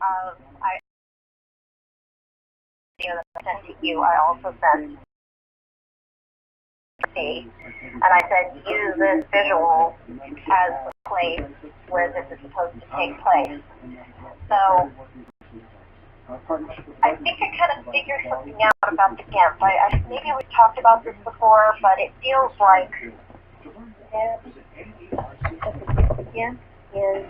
I video that I sent to you, I also sent me, and I said use this visual as the place where this is supposed to take place. So I think I kind of figured something out about the GIMP. Maybe we talked about this before, but it feels like the GIMP is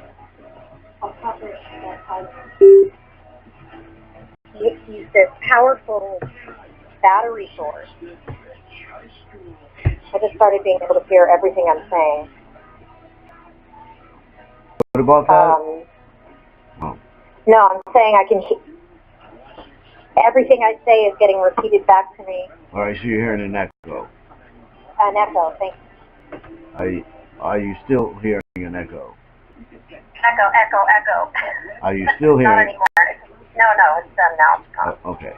use this powerful battery source. I just started being able to hear everything I'm saying. What about that? No, I'm saying I can hear. Everything I say is getting repeated back to me. All right, so you're hearing an echo. An echo, thank you. Are you still hearing an echo? Echo, echo, echo. Are you still hearing? Not anymore. No, it's done now. Oh, okay.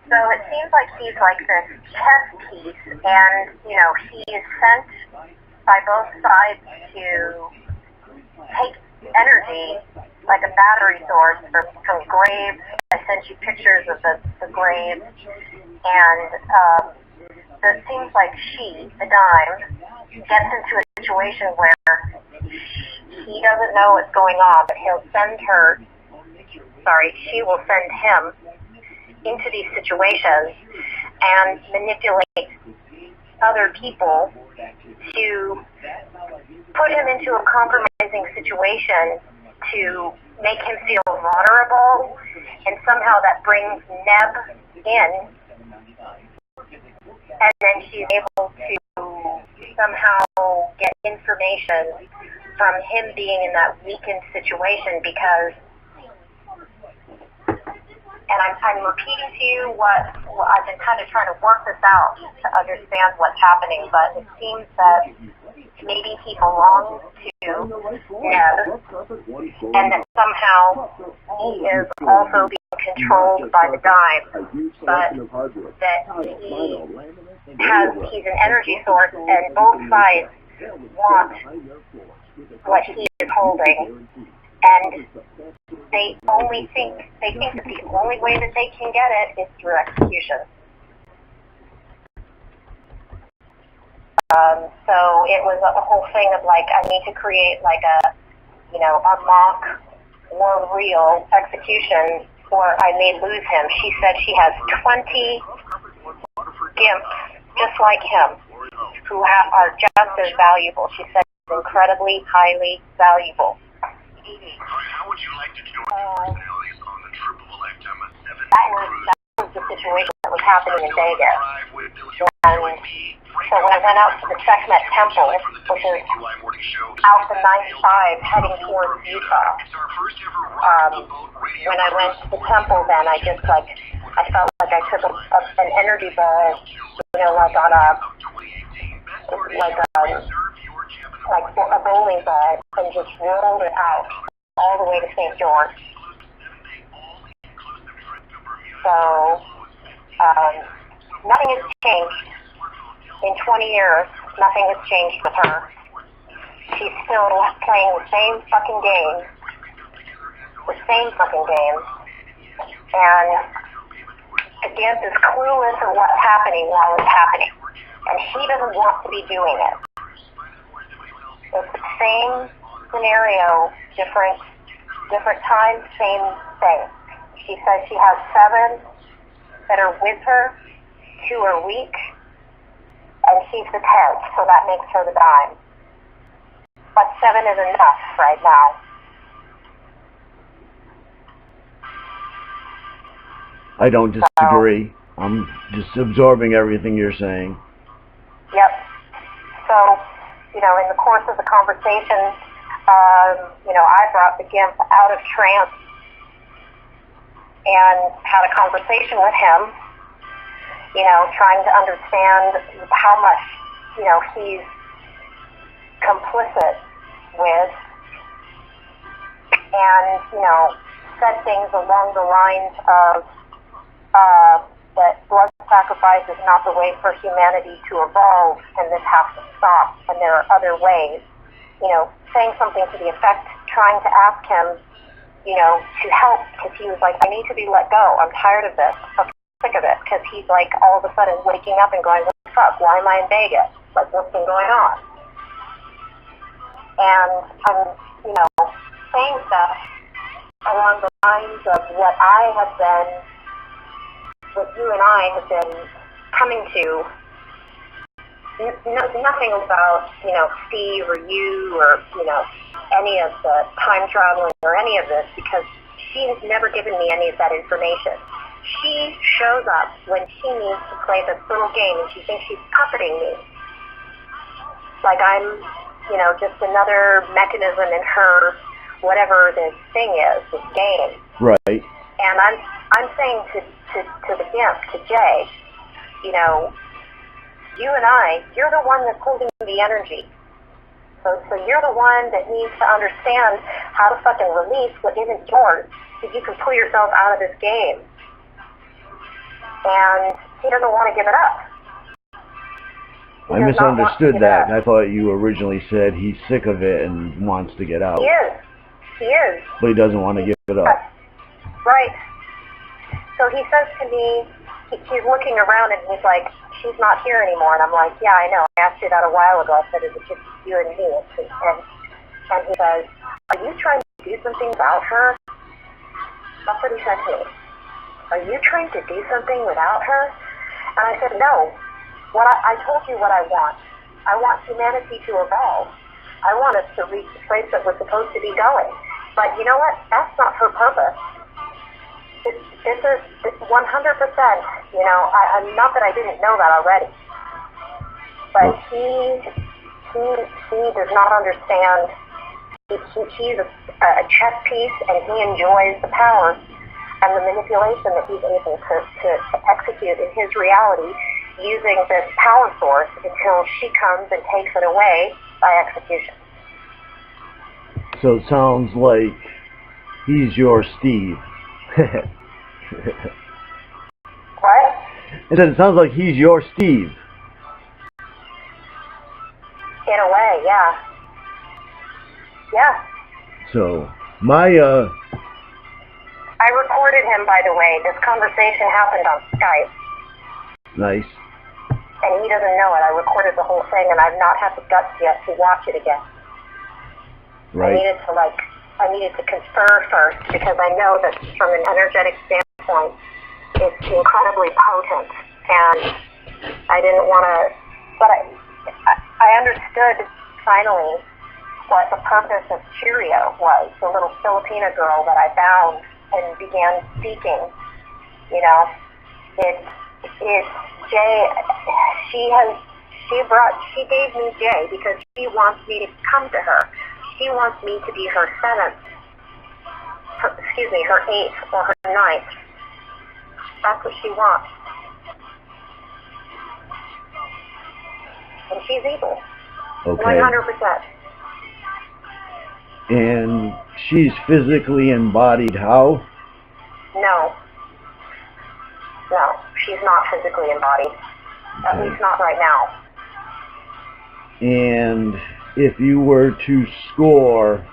So it seems like he's like this chess piece, and, you know, he is sent by both sides to take energy like a battery source from graves. I sent you pictures of the graves, and so it seems like she, the dime, gets into a situation where he doesn't know what's going on, but she will send him into these situations and manipulate other people to put him into a compromising situation to make him feel vulnerable, and somehow that brings Neb in, and then she's able to somehow get information from him being in that weakened situation because, and I'm repeating to you what I've been kind of trying to work this out to understand what's happening, but it seems that maybe he belongs to Neb, and that somehow he is also being controlled by the dime, but that he's an energy source, and both sides want what he is holding, and they think that the only way that they can get it is through execution. So it was a whole thing of like, I need to create like a mock or real execution, or I may lose him. She said she has 20 gimps just like him who are just as valuable. She said incredibly highly valuable. How would you like to join personalities on the Triple Electema 7 That was the situation that was happening in Vegas. And so when I went out to the Sekhmet Temple, which is out the 95 heading towards Utah, when I went to the temple then, I felt like I took an energy ball, like on a bowling ball, and just rolled it out all the way to St. George. So, nothing has changed. In 20 years, nothing has changed with her. She's still playing the same fucking game. And again, is clueless of what's happening while it's happening. And he doesn't want to be doing it. It's the same scenario, different time, same thing. She says she has 7 that are with her, 2 are weak, and she's the 10th, so that makes her the dime. But 7 is enough right now. I don't disagree. I'm just absorbing everything you're saying. Yep. So, in the course of the conversation, I brought the GIMP out of trance and had a conversation with him, trying to understand how much, he's complicit with, and, said things along the lines of that blood sacrifice is not the way for humanity to evolve, and this has to stop, and there are other ways. saying something to the effect, trying to ask him, to help, because he was like, I need to be let go. I'm tired of this. I'm sick of it, because he's like all of a sudden waking up and going, what the fuck? Why am I in Vegas? Like, what's been going on? And I'm, saying stuff along the lines of what you and I have been coming to. Nothing about, Steve or you or, any of the time traveling or any of this, because she has never given me any of that information. She shows up when she needs to play this little game, and she thinks she's puppeting me. Like I'm, just another mechanism in her, whatever this thing is, this game. Right. And I'm saying to the gimp, to Jay, you and you're the one that's holding the energy. So you're the one that needs to understand how to fucking release what isn't yours, so you can pull yourself out of this game. And he doesn't want to give it up. I misunderstood that. I thought you originally said he's sick of it and wants to get out. He is. He is. But he doesn't want to give it up. Right. So he says to me, he's looking around and he's like, she's not here anymore. And I'm like, yeah, I know. I asked you that a while ago. I said, is it just you and me? And he says, are you trying to do something about her? That's what he said to me. Are you trying to do something without her? And I said, no. I told you what I want. I want humanity to evolve. I want us to reach the place that we're supposed to be going. But you know what? That's not her purpose. This is 100%, I'm not that I didn't know that already. But he does not understand. He's a chess piece, and he enjoys the power and the manipulation that he's able to execute in his reality using this power source until she comes and takes it away by execution. So it sounds like he's your Steve. What? It sounds like he's your Steve. In a way, yeah. Yeah. So, I recorded him, by the way. This conversation happened on Skype. Nice. And he doesn't know it. I recorded the whole thing, and I've not had the guts yet to watch it again. Right. I needed to confer first, because I know that from an energetic standpoint, it's incredibly potent, and I didn't want to, but I understood finally what the purpose of Cheerio was, the little Filipina girl that I found and began speaking. It's Jay. She gave me Jay because she wants me to come to her. She wants me to be her her 8th or her 9th. That's what she wants. And she's evil. Okay. 100%. And she's physically embodied how? No, she's not physically embodied. Okay. At least not right now. And if you were to score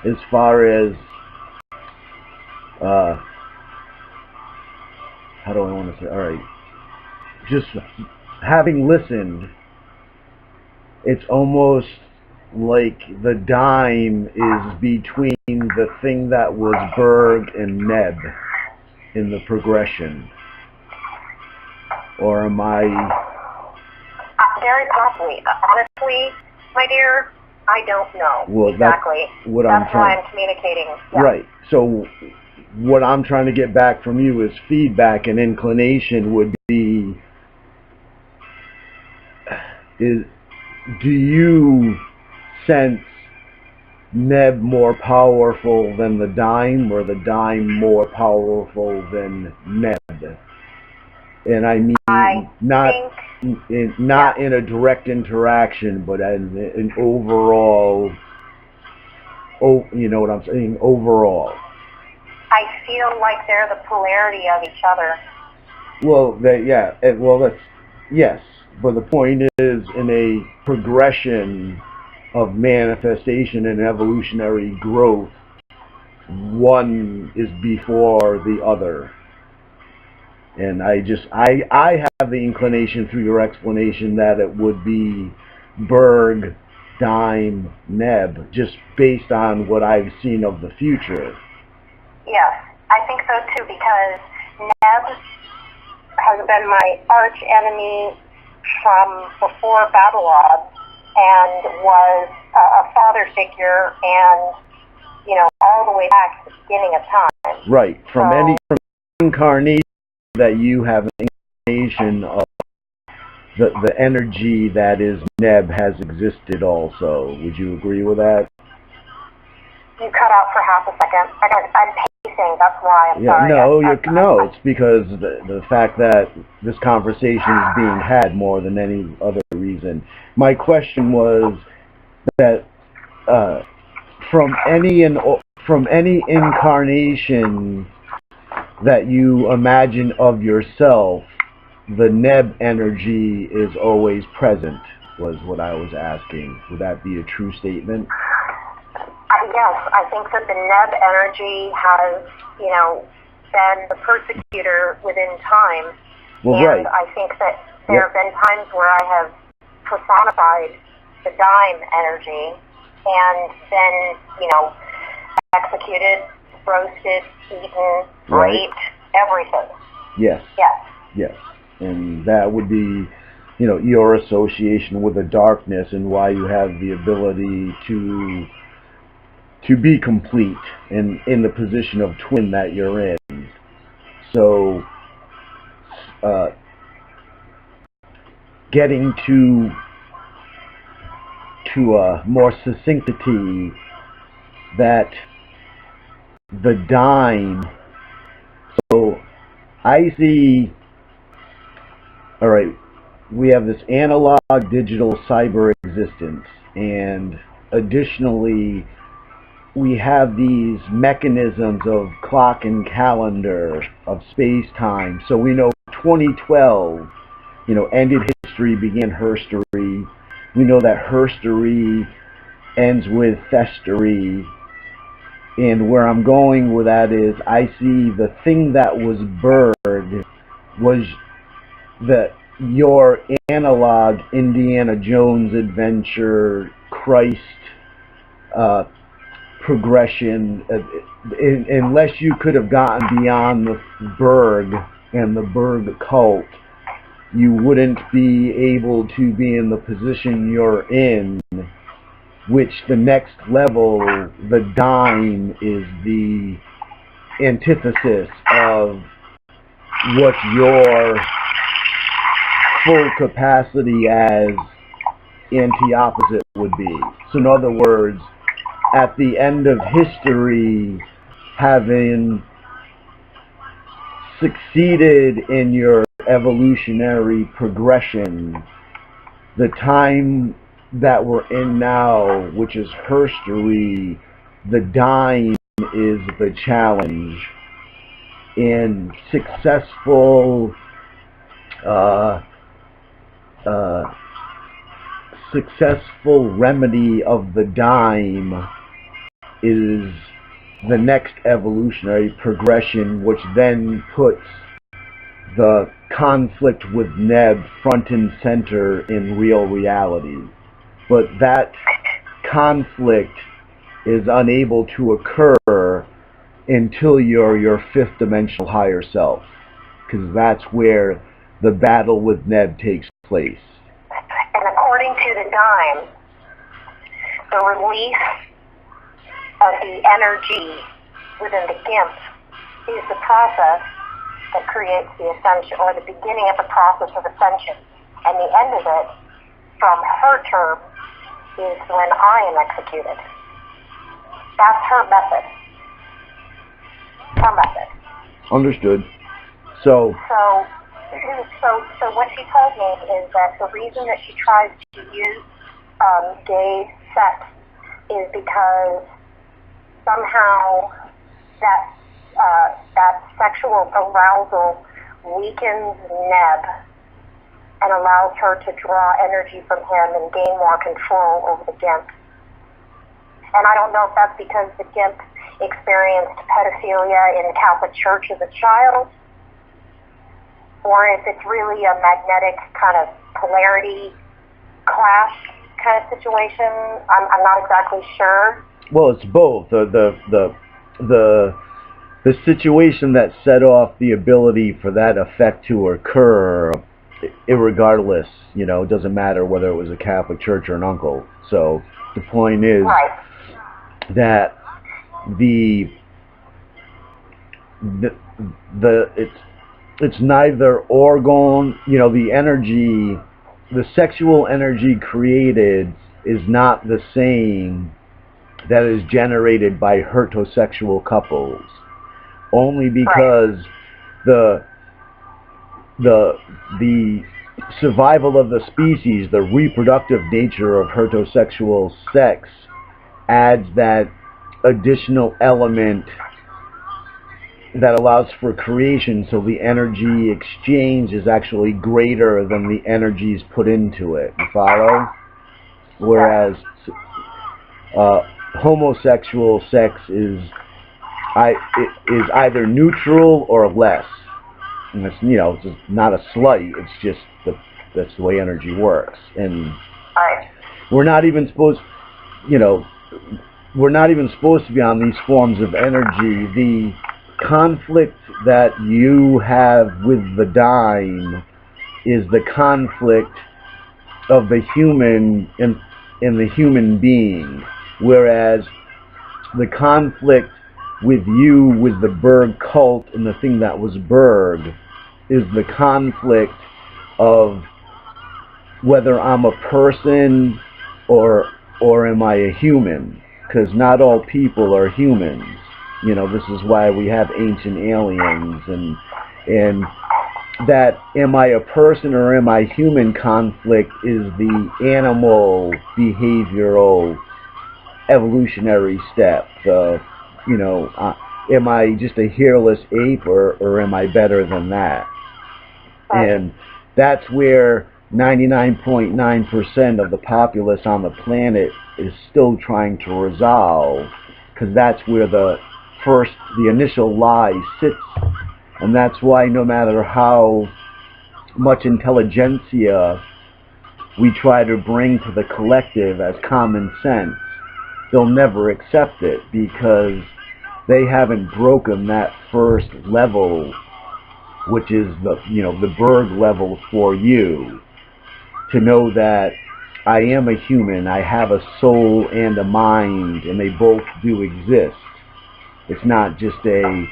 as far as how do I want to say, alright, just having listened, it's almost like the dime is between the thing that was Berg and Neb in the progression. Or am I... Very possibly. Honestly, my dear, I don't know exactly. That's why I'm communicating. Yeah. Right. So what I'm trying to get back from you is feedback, and inclination would be, do you sense Neb more powerful than the dime, or the dime more powerful than Neb? And I mean, not in a direct interaction, but an overall, you know what I'm saying, overall. I feel like they're the polarity of each other. Well, yes, but the point is, in a progression, of manifestation and evolutionary growth, one is before the other. And I have the inclination through your explanation that it would be Berg, Dime, Neb, just based on what I've seen of the future. Yes, I think so too, because Neb has been my arch enemy from before Babylon and was a father figure and, you know, all the way back to the beginning of time. Right. From any incarnation that you have an inclination of the energy that is Neb has existed also. Would you agree with that? You cut out for half a second. I'm pacing, that's why I'm sorry. No, it's because the fact that this conversation is being had more than any other reason. My question was that from any incarnation that you imagine of yourself, the Neb energy is always present, was what I was asking. Would that be a true statement? Yes, I think that the Neb energy has, you know, been the persecutor within time. Well, and right. I think that there have been times where I have personified the Dime energy and then, you know, executed, roasted, eaten, raped, everything. Yes. Yes. Yes. And that would be, you know, your association with the darkness and why you have the ability to be complete in the position of twin that you're in. So, getting to more succinctity, that the Dime, so I see, all right, we have this analog, digital, cyber existence, and additionally, we have these mechanisms of clock and calendar, of space-time. So we know 2012, you know, ended history, began herstory. We know that herstory ends with thestory. And where I'm going with that is, I see the thing that was Berg was your analog Indiana Jones adventure, Christ, progression, unless you could have gotten beyond the Berg and the Berg cult, you wouldn't be able to be in the position you're in, which the next level, the Dime, is the antithesis of what your full capacity as anti-opposite would be. So in other words, at the end of history, having succeeded in your evolutionary progression, the time that we're in now, which is herstory, the Dime is the challenge. In successful remedy of the Dime is the next evolutionary progression, which then puts the conflict with Neb front and center in real reality. But that conflict is unable to occur until you're your fifth dimensional higher self, because that's where the battle with Neb takes place. And according to the Dime, the release of the energy within the GIMP is the process that creates the ascension, or the beginning of the process of ascension. And the end of it, from her term, is when I am executed. That's her method. Her method. Understood. So what she told me is that the reason that she tries to use gay sex is because somehow that sexual arousal weakens Neb and allows her to draw energy from him and gain more control over the GIMP. And I don't know if that's because the GIMP experienced pedophilia in the Catholic Church as a child, or if it's really a magnetic kind of polarity clash kind of situation. I'm not exactly sure. Well, it's both. The situation that set off the ability for that effect to occur, irregardless, you know, it doesn't matter whether it was a Catholic church or an uncle. So the point is that it's neither organ, you know, the energy, the sexual energy created is not the same that is generated by heterosexual couples, only because the survival of the species, the reproductive nature of heterosexual sex adds that additional element that allows for creation, so the energy exchange is actually greater than the energies put into it. You follow? Whereas homosexual sex is either neutral or less. And it's, you know, it's not a slight, it's just that's the way energy works. And we're not even supposed, you know, we're not even supposed to be on these forms of energy. The conflict that you have with the dime is the conflict of the human in the human being, whereas the conflict with you, with the Berg cult and the thing that was Berg, is the conflict of whether I'm a person or am I a human, because not all people are humans. You know, this is why we have ancient aliens, and that am I a person or am I human conflict is the animal behavioral evolutionary step. You know, am I just a hairless ape or am I better than that? And that's where 99.9% of the populace on the planet is still trying to resolve, because that's where the initial lie sits. And that's why no matter how much intelligentsia we try to bring to the collective as common sense, they'll never accept it, because they haven't broken that first level, which is the Berg level for you, to know that I am a human, I have a soul and a mind, and they both do exist. It's not just a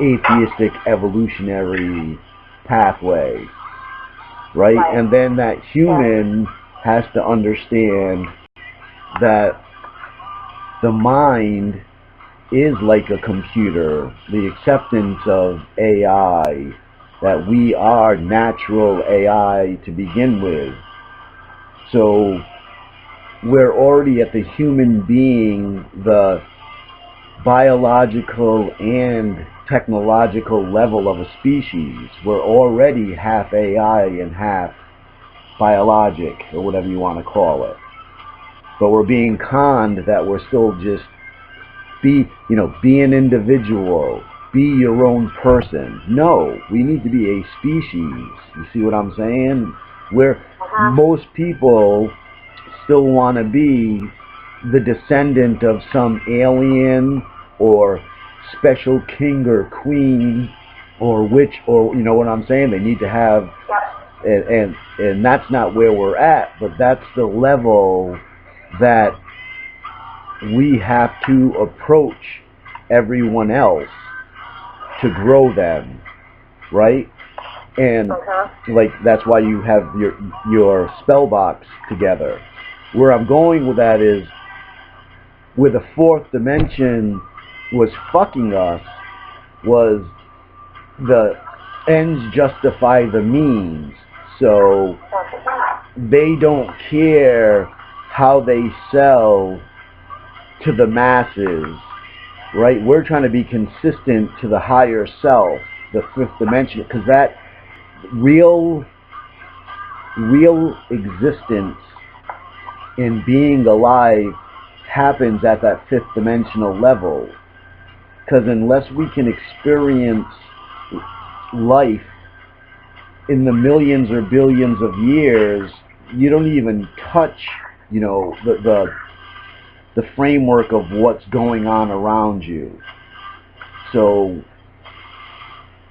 atheistic evolutionary pathway, right? And then that human has to understand that the mind is like a computer, the acceptance of AI, that we are natural AI to begin with. So we're already at the human being, the biological and technological level of a species. We're already half AI and half biologic, or whatever you want to call it. But we're being conned that we're still just be an individual, be your own person. No, we need to be a species. You see what I'm saying? Where most people still want to be the descendant of some alien or special king or queen or witch, or you know what I'm saying? They need to have, and that's not where we're at, but that's the level that we have to approach everyone else to grow them, right? And like that's why you have your spell box together. Where I'm going with that is, where the fourth dimension was fucking us, was the ends justify the means. So they don't care how they sell to the masses, right? We're trying to be consistent to the higher self, the fifth dimension, because that real existence in being alive happens at that fifth dimensional level. Because unless we can experience life in the millions or billions of years, you don't even touch, you know, the framework of what's going on around you. So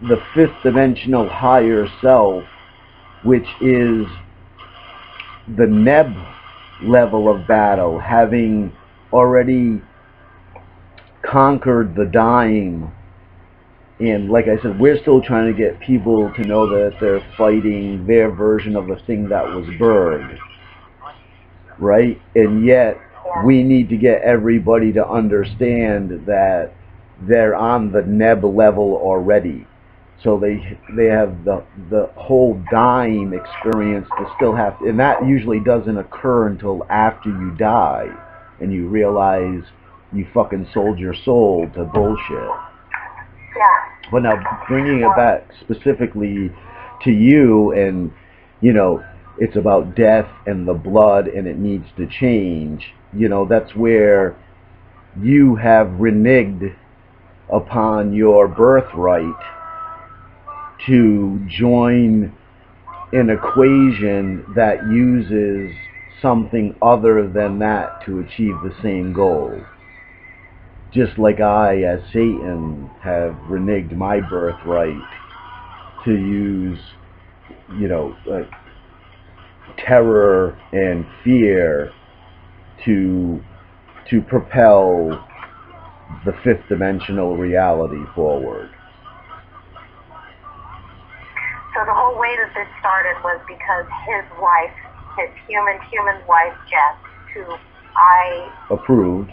the fifth dimensional higher self, which is the Neb level of battle, having already conquered the dime. And like I said, we're still trying to get people to know that they're fighting their version of the thing that was Berg, right? And yet we need to get everybody to understand that they're on the Neb level already. So they have the whole dime experience to still have to, and that usually doesn't occur until after you die and you realize you fucking sold your soul to bullshit. Yeah. But now bringing it back specifically to you, and you know, it's about death and the blood and it needs to change, you know, that's where you have reneged upon your birthright to join an equation that uses something other than that to achieve the same goal. Just like I, as Satan, have reneged my birthright to use, you know, terror and fear to propel the fifth dimensional reality forward. So the whole way that this started was because his wife, his human wife, Jess, who I approved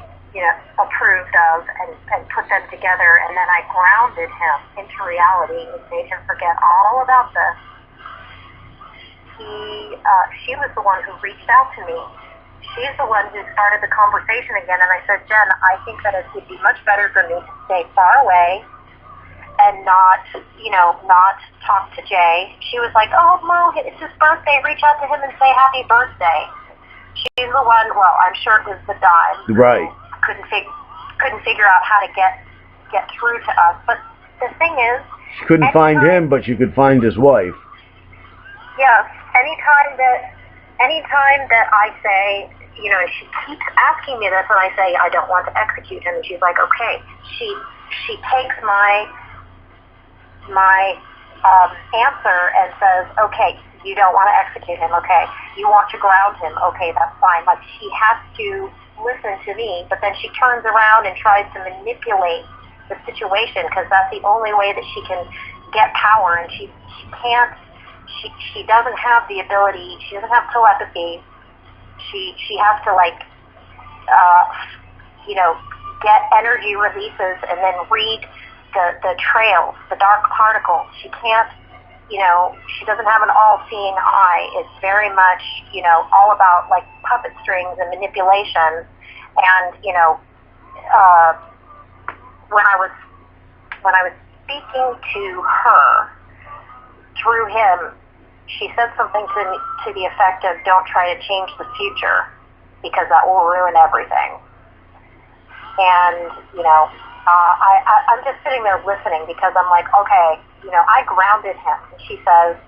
of and put them together, and then I grounded him into reality and made him forget all about this. She was the one who reached out to me. She's the one who started the conversation again, and I said, Jen, I think that it would be much better for me to stay far away and not talk to Jay. She was like, oh, Mo, it's his birthday. Reach out to him and say happy birthday. She's the one, well, I'm sure it was the dime. Right. Couldn't figure out how to get through to us. But the thing is, she couldn't find him, but you could find his wife. Yes. Anytime that I say, you know, she keeps asking me this, and I say I don't want to execute him, and she's like, okay. She takes my answer and says, okay, you don't want to execute him, okay. You want to ground him, okay, that's fine. Like, she has to listen to me, but then she turns around and tries to manipulate the situation, because that's the only way that she can get power, and she can't, she doesn't have the ability, she doesn't have telepathy. She has to, like, you know, get energy releases and then read the trails, the dark particles. She can't, you know, she doesn't have an all-seeing eye. It's very much, you know, all about, like, puppet strings and manipulation. And, you know, when I was speaking to her through him, she said something to the effect of, don't try to change the future, because that will ruin everything. And, you know, I'm just sitting there listening, because I'm like, okay, you know, I grounded him. And she says,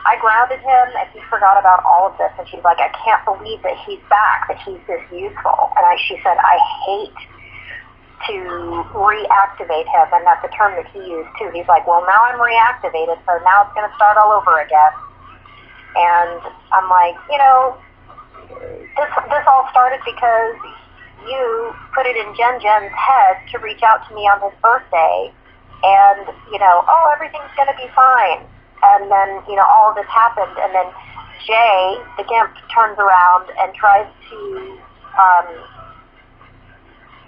I grounded him and he forgot about all of this. And she's like, I can't believe that he's back, that he's this useful. And she said, I hate to reactivate him. And that's a term that he used too. He's like, well, now I'm reactivated, so now it's going to start all over again. And I'm like, you know, this all started because you put it in Jen's head to reach out to me on his birthday, and, you know, oh, everything's going to be fine. And then, you know, all of this happened, and then Jay, the gimp, turns around and tries to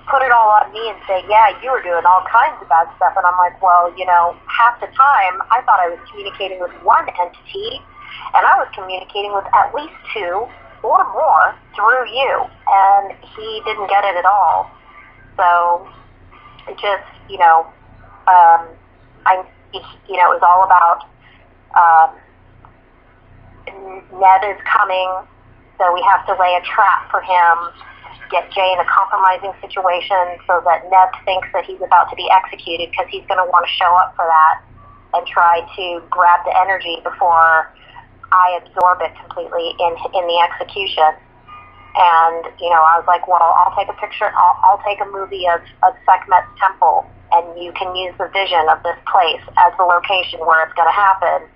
put it all on me and say, yeah, you were doing all kinds of bad stuff. And I'm like, well, you know, half the time I thought I was communicating with one entity, and I was communicating with at least two or more through you, and he didn't get it at all. So it just, you know, it was all about Ned is coming, so we have to lay a trap for him. get Jay in a compromising situation so that Neb thinks that he's about to be executed because he's going to want to show up for that and try to grab the energy before I absorb it completely in the execution. And, you know, I was like, well, I'll take a picture, I'll take a movie of Sekhmet's temple, and you can use the vision of this place as the location where it's going to happen.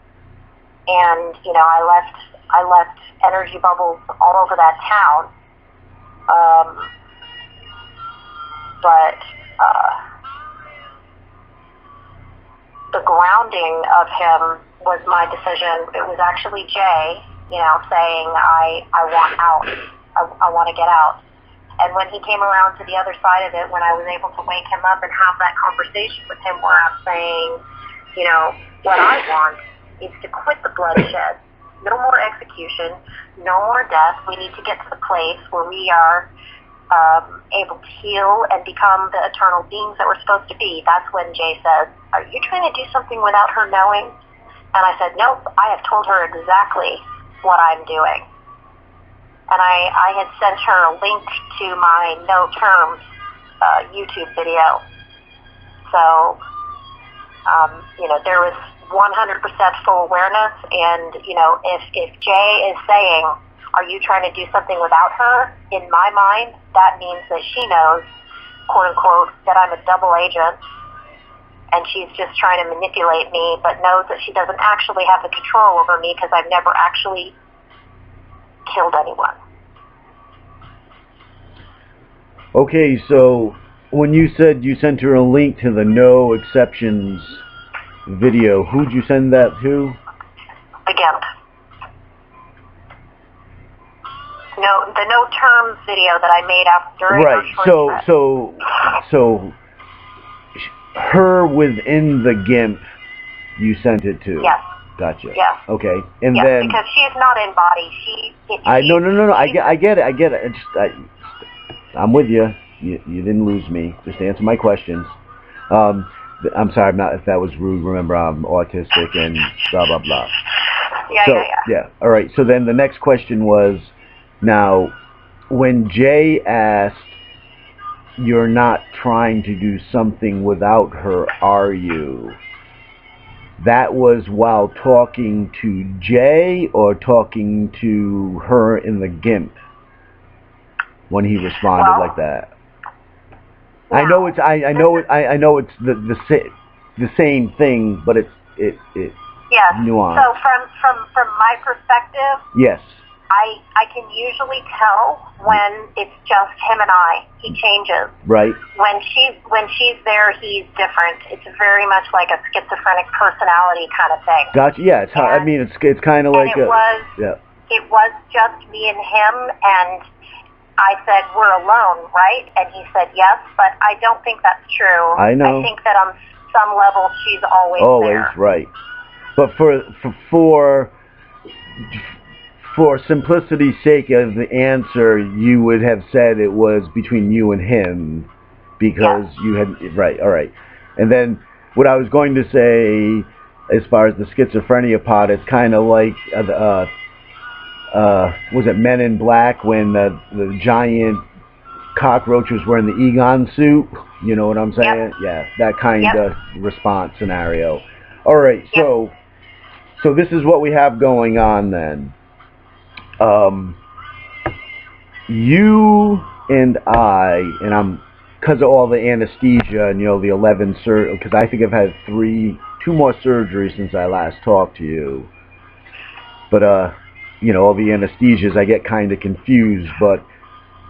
And, you know, I left energy bubbles all over that town. But the grounding of him was my decision. It was actually Jay, you know, saying, I want out. I want to get out. And when he came around to the other side of it, when I was able to wake him up and have that conversation with him where I'm saying, you know, what I want is to quit the bloodshed. No more execution, no more death. We need to get to the place where we are able to heal and become the eternal beings that we're supposed to be. That's when Jay says, are you trying to do something without her knowing? And I said, nope, I have told her exactly what I'm doing. And I had sent her a link to my No Terms YouTube video. So, you know, there was 100% full awareness, and, you know, if Jay is saying, are you trying to do something without her? In my mind, that means that she knows, quote unquote, that I'm a double agent, and she's just trying to manipulate me, but knows that she doesn't actually have the control over me because I've never actually killed anyone. Okay, so when you said you sent her a link to the No Exceptions video, who'd you send that to? The GIMP. No, the No Terms video that I made after during our short set. So her within the GIMP you sent it to? Yes. Gotcha. Yes. Okay, and yes, then because she's not in body. No. I get it. I'm with you. You didn't lose me. Just answer my questions. I'm sorry, I'm not. If that was rude, remember I'm autistic and blah blah blah. Yeah. All right. So then the next question was, now, when Jay asked, "You're not trying to do something without her, are you?" That was while talking to Jay or talking to her in the GIMP when he responded like that. I know it's the same thing, but it's yes. nuanced. So from my perspective, yes, I can usually tell when it's just him and I. He changes. Right. When she's there, he's different. It's very much like a schizophrenic personality kind of thing. Gotcha. Yeah. It's kind of like it was just me and him, and I said, we're alone, right? And he said, yes, but I don't think that's true. I know. I think that on some level she's always there. Right. But for simplicity's sake of the answer, you would have said it was between you and him because you had, right, all right. And then what I was going to say as far as the schizophrenia part, it's kind of like was it Men in Black when the giant cockroaches were in the Egon suit? You know what I'm saying? Yep. Yeah, that kind of response scenario. All right, so this is what we have going on then. You and I, and I'm, because of all the anesthesia and, you know, the 11 because I think I've had 2 more surgeries since I last talked to you. But, you know, all the anesthesias, I get kind of confused, but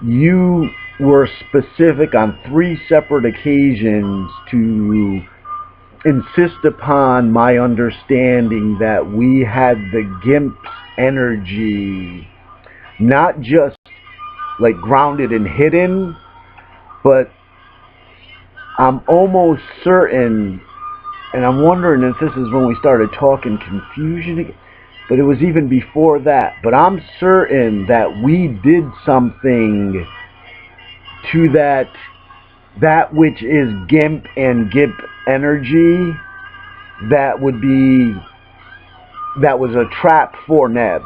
you were specific on 3 separate occasions to insist upon my understanding that we had the GIMP's energy not just like grounded and hidden, but I'm almost certain, and I'm wondering if this is when we started talking confusion again, but it was even before that, but I'm certain that we did something to that which is GIMP and GIMP energy that was a trap for Neb.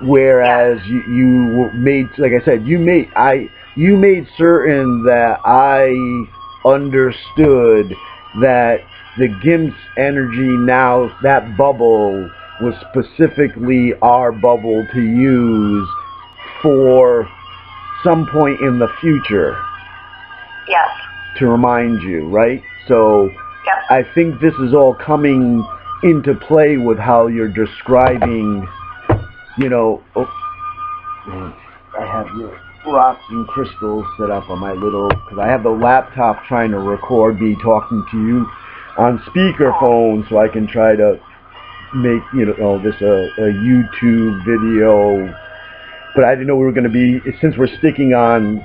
whereas you made, like I said, you made certain that I understood that the GIMP's energy now, that bubble was specifically our bubble to use for some point in the future. Yes. To remind you, right? So Yep. I think this is all coming into play with how you're describing, you know, I have your rocks and crystals set up on my little, because I have the laptop trying to record me talking to you on speakerphone, so I can try to make, you know, this a YouTube video. But I didn't know we were going to be, since we're sticking on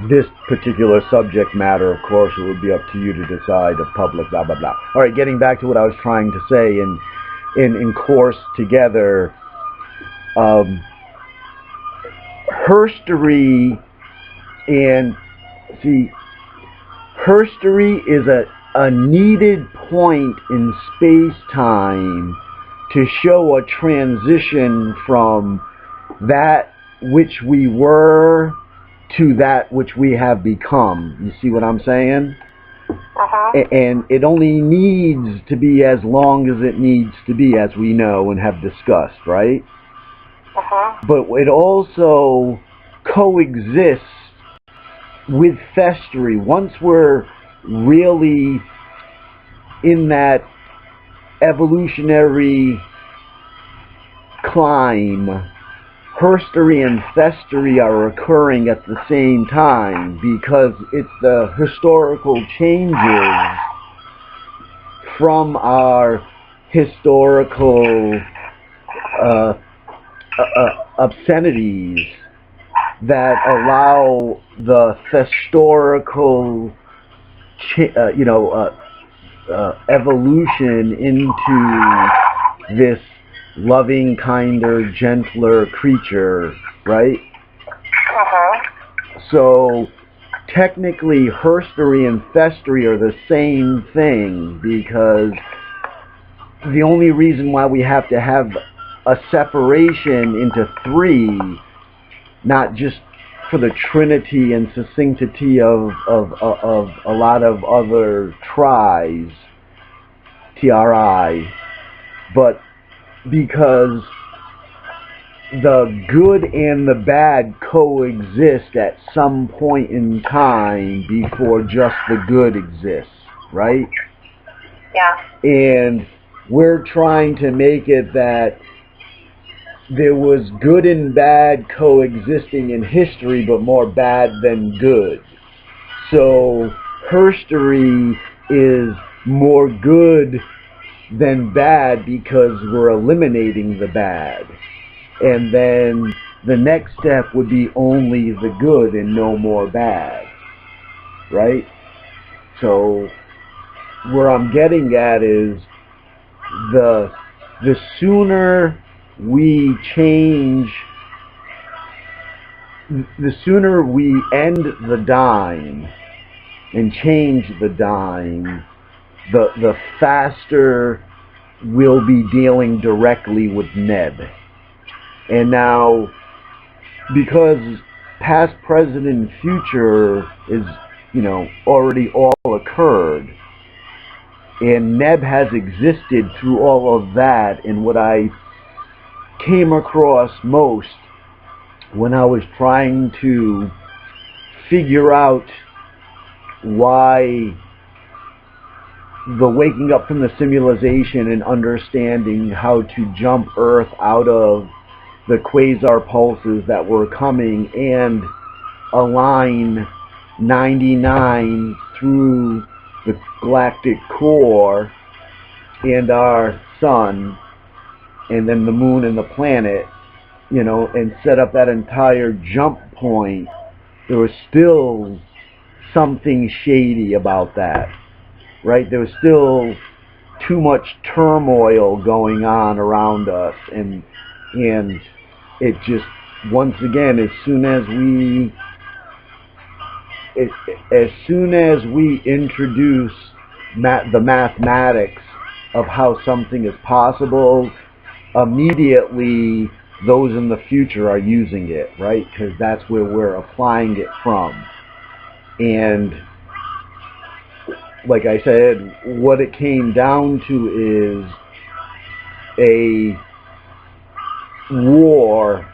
this particular subject matter, of course, it would be up to you to decide, of public, blah, blah, blah. All right, getting back to what I was trying to say in course together, herstory, and see, herstory is a needed point in space-time to show a transition from that which we were to that which we have become. You see what I'm saying? And it only needs to be as long as it needs to be, as we know and have discussed, right? But it also coexists with festery. Once we're really in that evolutionary climb, herstory and festery are occurring at the same time, because it's the historical changes from our historical obscenities that allow the festorical evolution into this loving, kinder, gentler creature, right? So technically herstory and festery are the same thing, because the only reason why we have to have a separation into three, not just for the trinity and succinctity of a lot of other tries, TRI, but because the good and the bad coexist at some point in time before just the good exists, right? Yeah. And we're trying to make it that there was good and bad coexisting in history, but more bad than good. So herstory is more good than bad because we're eliminating the bad. And then the next step would be only the good and no more bad, right? So where I'm getting at is the sooner we change, the sooner we end the dying and change the dying, the faster we'll be dealing directly with Neb. And now, because past, present, and future is, already all occurred, and Neb has existed through all of that, and what I came across most when I was trying to figure out why the waking up from the simulation and understanding how to jump Earth out of the quasar pulses that were coming and align 99 through the galactic core and our sun, and then the moon and the planet, and set up that entire jump point, there was still something shady about that, right? There was still too much turmoil going on around us, and it just, once again, as soon as we introduce the mathematics of how something is possible, immediately those in the future are using it, right? Because that's where we're applying it from. And like I said, what it came down to is a war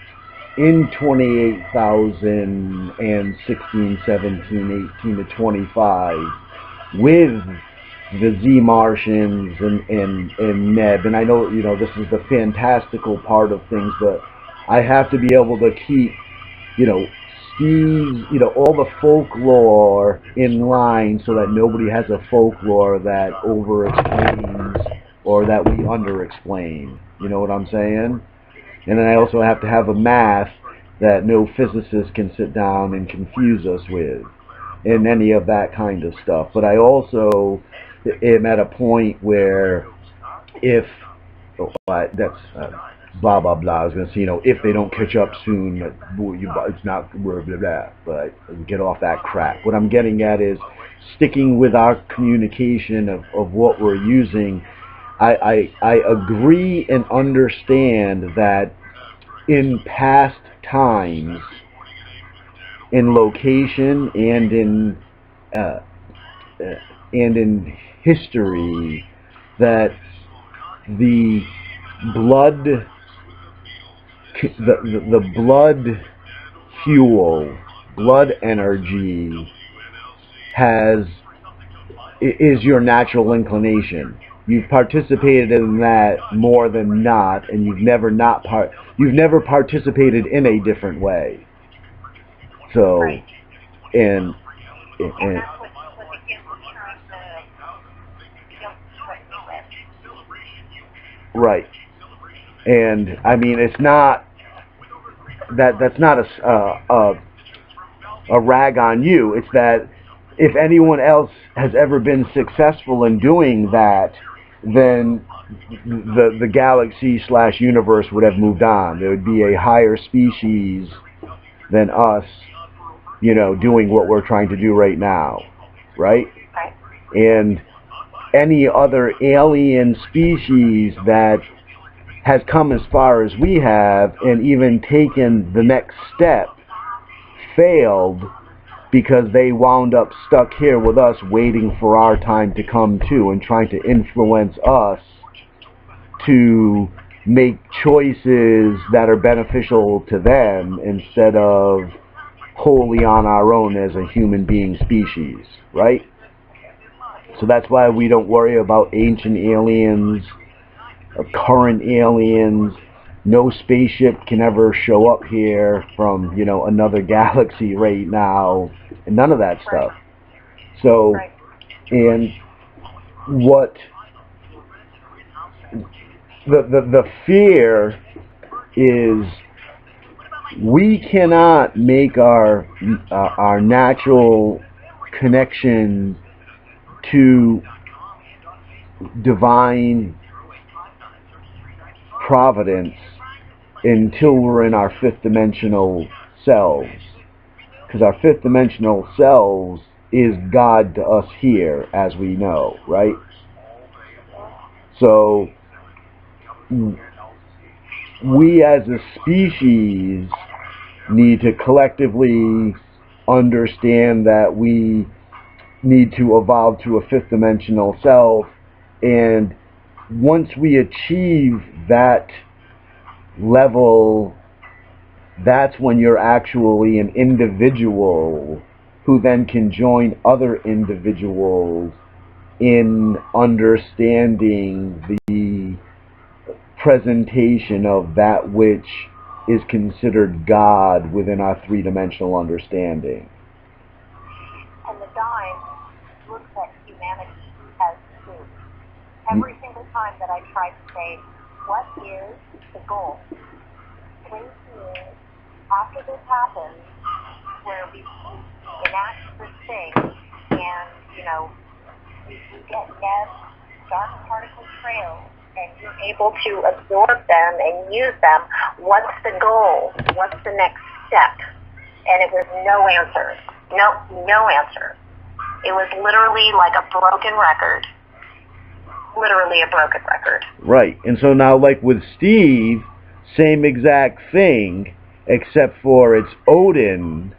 in 28,016, 17, 18 to 25 with the Z Martians and Neb. And I know, you know, this is the fantastical part of things, but I have to be able to keep, you know, Steve's, you know, all the folklore in line so that nobody has a folklore that over-explains or that we under-explain. You know what I'm saying? And then I also have to have a math that no physicist can sit down and confuse us with, and any of that kind of stuff. But I also am at a point where if, that's blah blah blah, I was going to say, you know, if they don't catch up soon, it's not blah blah blah, but get off that crap. What I'm getting at is sticking with our communication of what we're using. I agree and understand that in past times, in location and in history, that the blood fuel, blood energy is your natural inclination. You've participated in that more than not, and you've never participated in a different way. So, and right. And I mean, it's not that's not a rag on you. It's that if anyone else has ever been successful in doing that, then the galaxy / universe would have moved on. There would be a higher species than us, you know, doing what we're trying to do right now, right? And any other alien species that has come as far as we have and even taken the next step failed because they wound up stuck here with us waiting for our time to come too and trying to influence us to make choices that are beneficial to them instead of wholly on our own as a human being species, right? So that's why we don't worry about ancient aliens or current aliens. No spaceship can ever show up here from, you know, another galaxy right now, and none of that stuff. So, and what the fear is, we cannot make our natural connection to divine providence until we're in our fifth dimensional selves, because our fifth dimensional selves is God to us here, as we know, right? So we as a species need to collectively understand that we need to evolve to a fifth dimensional self, and once we achieve that level, that's when you're actually an individual who then can join other individuals in understanding the presentation of that which is considered God within our three-dimensional understanding. And the dime looks at humanity as food. Every single time that I try to say, what is the goal? When after this happens, where we enact this thing, and, you know, we get Neb's dark particle trails, and you're able to absorb them and use them, what's the goal? What's the next step? And it was no answer. No answer. It was literally like a broken record. Literally a broken record. Right. And so now, like with Steve, same exact thing, except for it's Odin,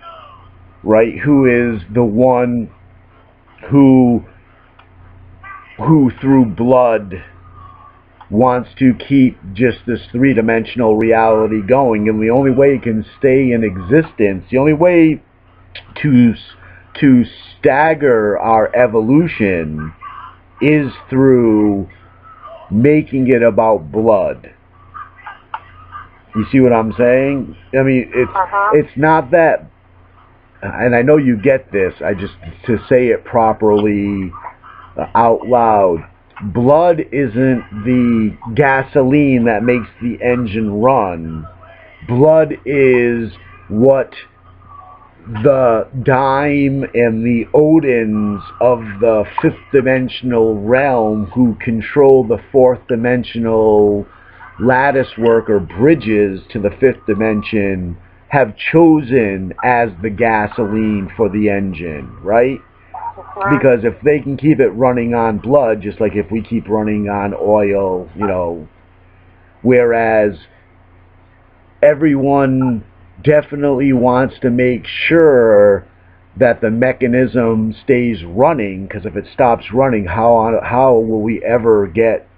right, who is the one who through blood wants to keep just this three-dimensional reality going, and the only way it can stay in existence, the only way to stagger our evolution is through making it about blood. You see what I'm saying? I mean, it's not that, and I know you get this, I just, to say it properly out loud, blood isn't the gasoline that makes the engine run. Blood is what the Dime and the Odins of the fifth dimensional realm, who control the fourth dimensional lattice work or bridges to the fifth dimension, have chosen as the gasoline for the engine, right? Because if they can keep it running on blood, just like if we keep running on oil, you know, whereas everyone definitely wants to make sure that the mechanism stays running, because if it stops running, how will we ever get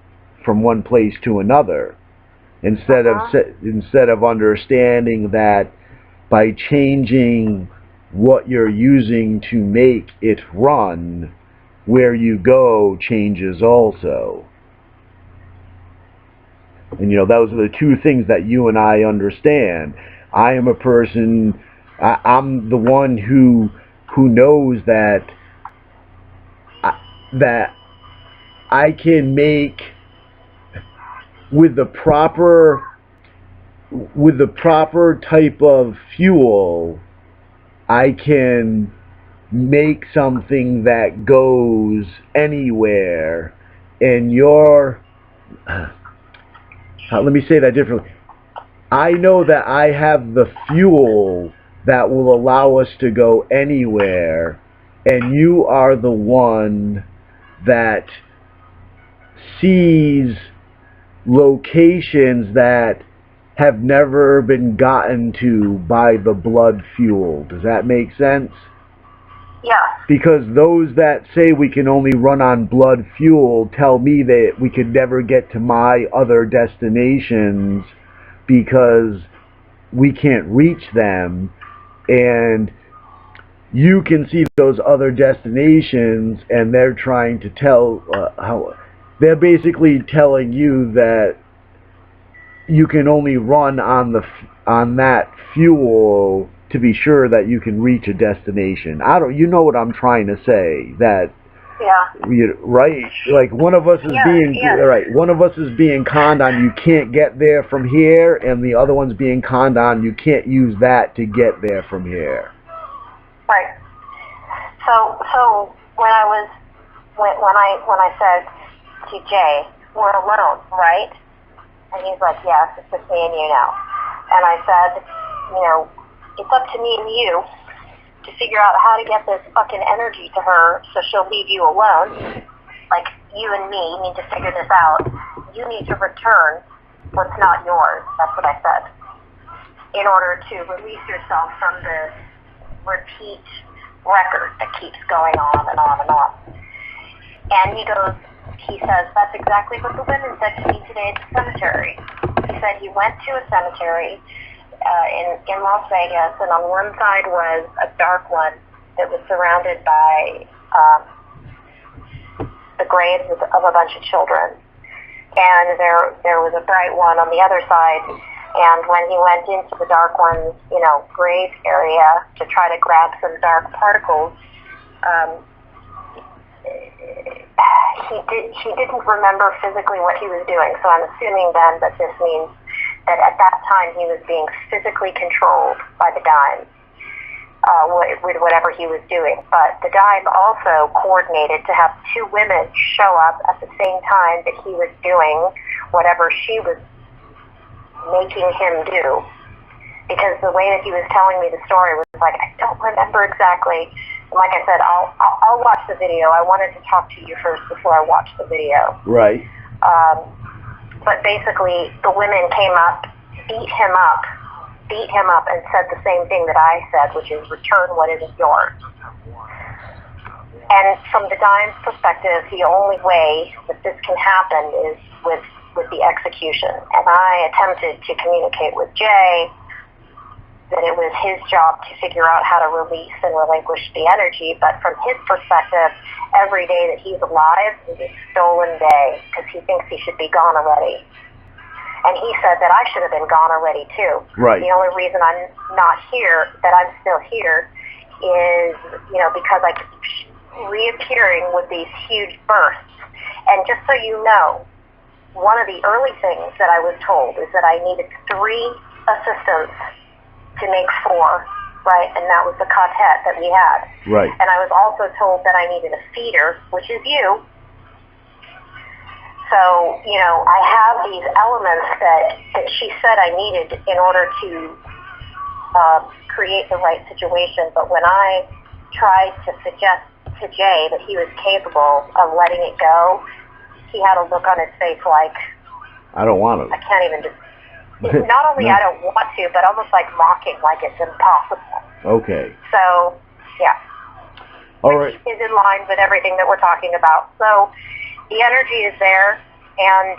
from one place to another? Instead of understanding that by changing what you're using to make it run, where you go changes also. And you know, those are the two things that you and I understand. I am a person, I'm the one who knows that I can make, with the proper type of fuel, I can make something that goes anywhere. And let me say that differently. I know that I have the fuel that will allow us to go anywhere, and you are the one that sees locations that have never been gotten to by the blood fuel. Does that make sense? Yeah. Because those that say we can only run on blood fuel tell me that we could never get to my other destinations because we can't reach them. And you can see those other destinations, and they're trying to tell they're basically telling you that you can only run on that fuel to be sure that you can reach a destination. You know what I'm trying to say? That, yeah, right? Like one of us is one of us is being conned on, you can't get there from here, and the other one's being conned on, you can't use that to get there from here. Right. So when I said to Jay, we're alone, right? And he's like, yes, it's just me and you now. And I said, you know, it's up to me and you to figure out how to get this fucking energy to her so she'll leave you alone. Like, you and me need to figure this out. You need to return what's not yours. That's what I said. In order to release yourself from this repeat record that keeps going on and on and on. And he says, that's exactly what the women said to me today at the cemetery. He said he went to a cemetery in Las Vegas, and on one side was a dark one that was surrounded by the graves of a bunch of children. And there was a bright one on the other side. And when he went into the dark one's, you know, grave area to try to grab some dark particles, he didn't remember physically what he was doing. So I'm assuming then that this means that at that time he was being physically controlled by the Dime with whatever he was doing. But the Dime also coordinated to have two women show up at the same time that he was doing whatever she was making him do. Because the way that he was telling me the story was like, I don't remember exactly. And like I said, I'll watch the video. I wanted to talk to you first before I watched the video. Right. But basically, the women came up beat him up and said the same thing that I said, which is return what isn't yours. And from the Dime's perspective, the only way that this can happen is with the execution. And I attempted to communicate with Jay that it was his job to figure out how to release and relinquish the energy, but from his perspective, every day that he's alive is a stolen day because he thinks he should be gone already. And he said that I should have been gone already too. Right. The only reason I'm not here, that I'm still here, is, because I keep reappearing with these huge bursts. And just so you know, one of the early things that I was told is that I needed 3 assistants to make 4, right? And that was the quartet that we had. Right. And I was also told that I needed a feeder, which is you. So, I have these elements that she said I needed in order to create the right situation. But when I tried to suggest to Jay that he was capable of letting it go, he had a look on his face like, I don't want to. I can't even just... Not only I don't want to, but almost like mocking, like it's impossible. Okay. So, yeah. All right. Is in line with everything that we're talking about. So, the energy is there, and,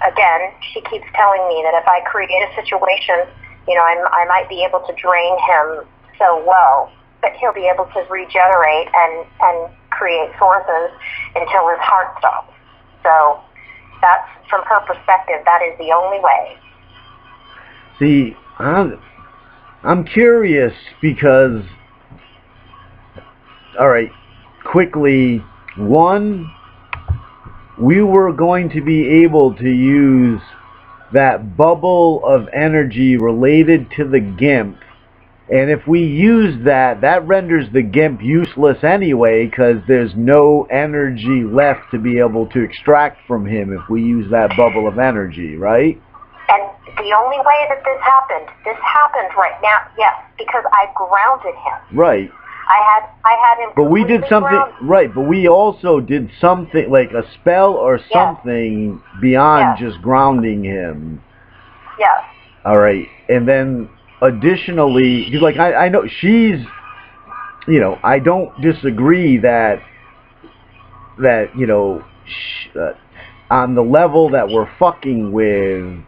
again, she keeps telling me that if I create a situation, I might be able to drain him so low that he'll be able to regenerate and create sources until his heart stops. So, that's, from her perspective, that is the only way. See, I'm curious because, all right, quickly, one, we were going to be able to use that bubble of energy related to the GIMP, and if we use that renders the GIMP useless anyway because there's no energy left to be able to extract from him if we use that bubble of energy, right? And the only way that this happened right now, yes, because I grounded him. Right. I had him. But we did something, grounded. right, but we also did something, like a spell or something beyond just grounding him. Yes. All right. And then additionally, like, I know she's, I don't disagree that on the level that we're fucking with,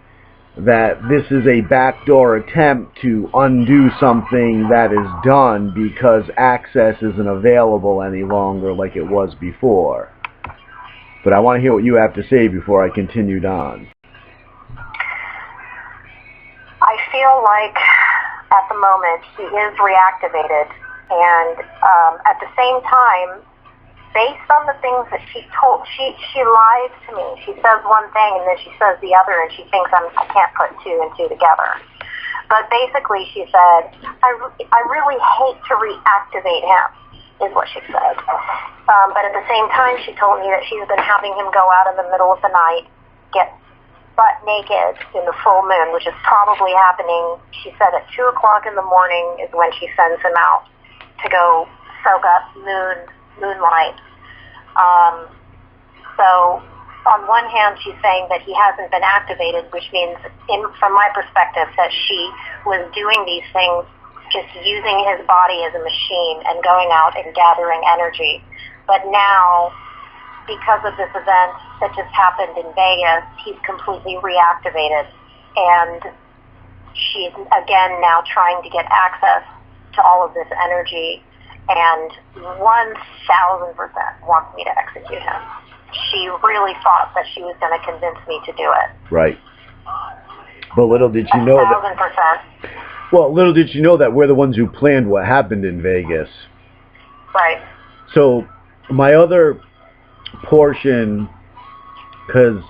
that this is a backdoor attempt to undo something that is done because access isn't available any longer like it was before. But I want to hear what you have to say before I continued on. I feel like at the moment he is reactivated, and at the same time, based on the things that she lies to me. She says one thing and then she says the other, and she thinks I can't put 2 and 2 together. But basically she said, I really hate to reactivate him, is what she said. But at the same time, she told me that she's been having him go out in the middle of the night, get butt naked in the full moon, which is probably happening, she said, at 2 o'clock in the morning is when she sends him out to go soak up moonlight. So on one hand, she's saying that he hasn't been activated, which means, from my perspective, that she was doing these things, just using his body as a machine and going out and gathering energy. But now, because of this event that just happened in Vegas, he's completely reactivated. And she's, again, now trying to get access to all of this energy, and 1,000% wants me to execute him. She really thought that she was going to convince me to do it. Right. But little did you know that... 1,000%. Well, little did you know that we're the ones who planned what happened in Vegas. Right. So, my other portion, because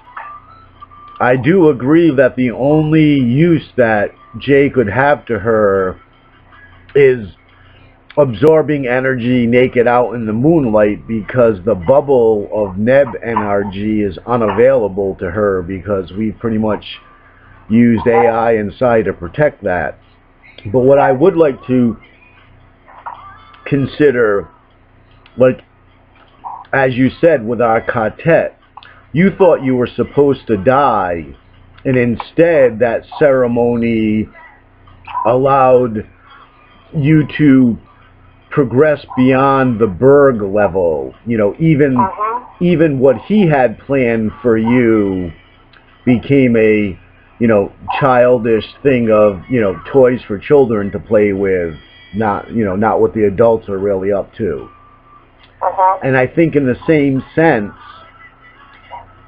I do agree that the only use that Jay could have to her is absorbing energy naked out in the moonlight, because the bubble of Neb NRG is unavailable to her because we pretty much used AI and Psi to protect that. But what I would like to consider, like, as you said with our quartet, you thought you were supposed to die And instead, that ceremony allowed you to progress beyond the Berg level. You know, even what he had planned for you became a, you know, childish thing of, you know, toys for children to play with, not, you know, not what the adults are really up to. And I think in the same sense,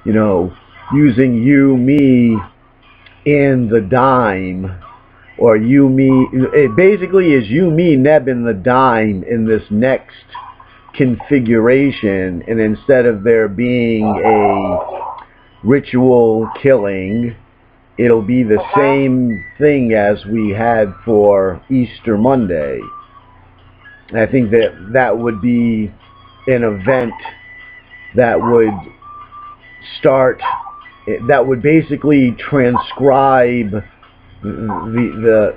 you know, using you, me, and the dime, or you, me, it basically is you, me, Neb, and the dime in this next configuration, and instead of there being a ritual killing, it'll be the same thing as we had for Easter Monday. And I think that that would be an event that would start, that would basically transcribe the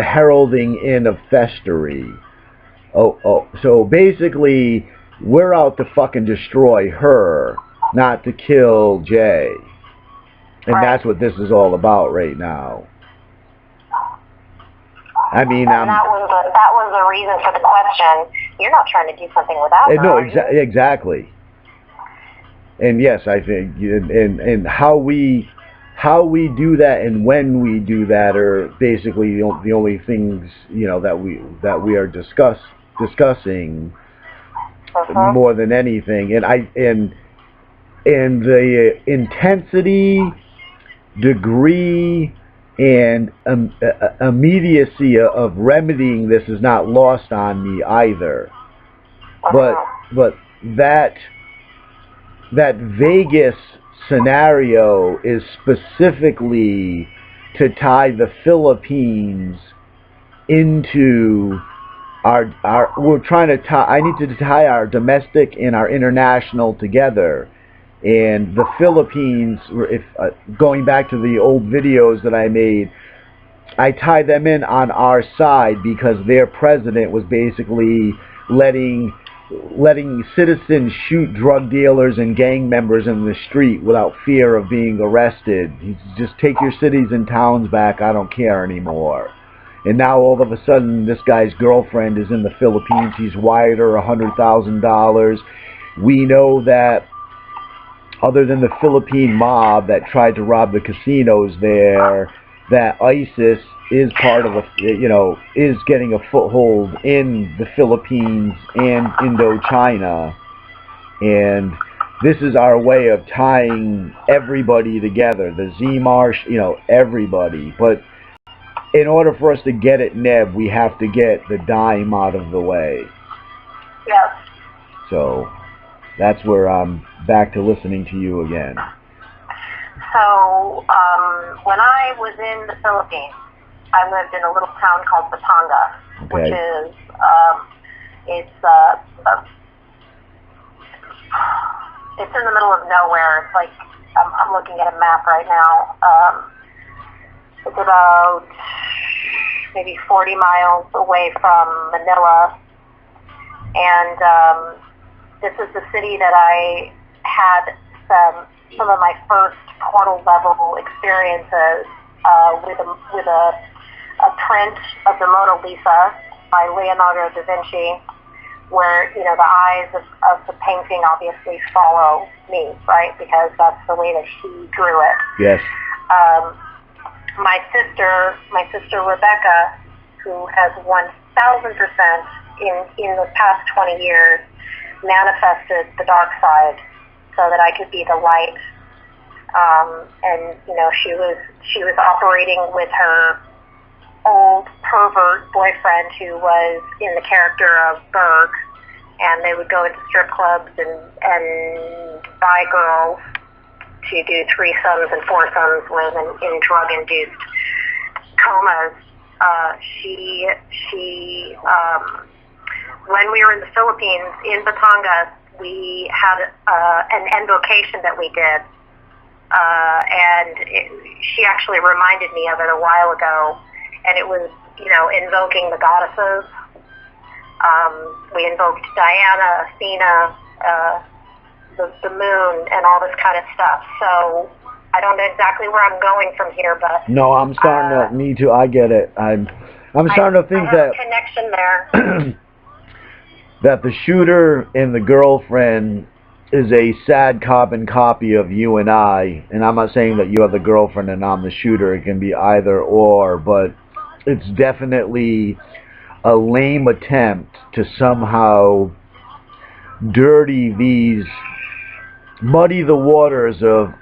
heralding in of Festery. So basically, we're out to fucking destroy her, not to kill Jay. And that's what this is all about right now. I mean, and that was the reason for the question. You're not trying to do something without her. No, exactly. And yes, I think, and how we do that and when we do that are basically the only things, you know, that we are discussing more than anything. And the intensity, degree, and immediacy of remedying this is not lost on me either. But that Vegas scenario is specifically to tie the Philippines into we're trying to tie, I need to tie our domestic and our international together. And the Philippines, if going back to the old videos that I made, I tie them in on our side because their president was basically letting citizens shoot drug dealers and gang members in the street without fear of being arrested. He's just, take your cities and towns back, I don't care anymore. And now all of a sudden this guy's girlfriend is in the Philippines. He's wired her $100,000. We know that other than the Philippine mob that tried to rob the casinos there, that ISIS is part of is getting a foothold in the Philippines and Indochina. And this is our way of tying everybody together, the Z-Marsh, you know, everybody. But in order for us to get at Neb, we have to get the dime out of the way. Yes. So that's where I'm back to listening to you again. So when I was in the Philippines, I lived in a little town called Batangas, which is it's in the middle of nowhere. It's like I'm looking at a map right now. It's about maybe 40 miles away from Manila, and this is the city that I had some of my first portal level experiences with a print of the Mona Lisa by Leonardo da Vinci, where, you know, the eyes of the painting obviously follow me, right? Because that's the way that he drew it. Yes. My sister Rebecca, who has 1,000% in the past 20 years manifested the dark side so that I could be the light. And you know, she was operating with her old pervert boyfriend who was in the character of Berg, and they would go into strip clubs and buy girls to do threesomes and foursomes with in drug-induced comas. When we were in the Philippines, in Batangas, we had an invocation that we did, and she actually reminded me of it a while ago, and it was, you know, invoking the goddesses. We invoked Diana, Athena, the moon, and all this kind of stuff. So I don't know exactly where I'm going from here, but No, I'm starting to. Me too. I get it. I'm starting to think I have that a connection there. that the shooter and the girlfriend is a sad carbon copy of you and I. And I'm not saying that you are the girlfriend and I'm the shooter. It can be either or, but it's definitely a lame attempt to somehow muddy the waters of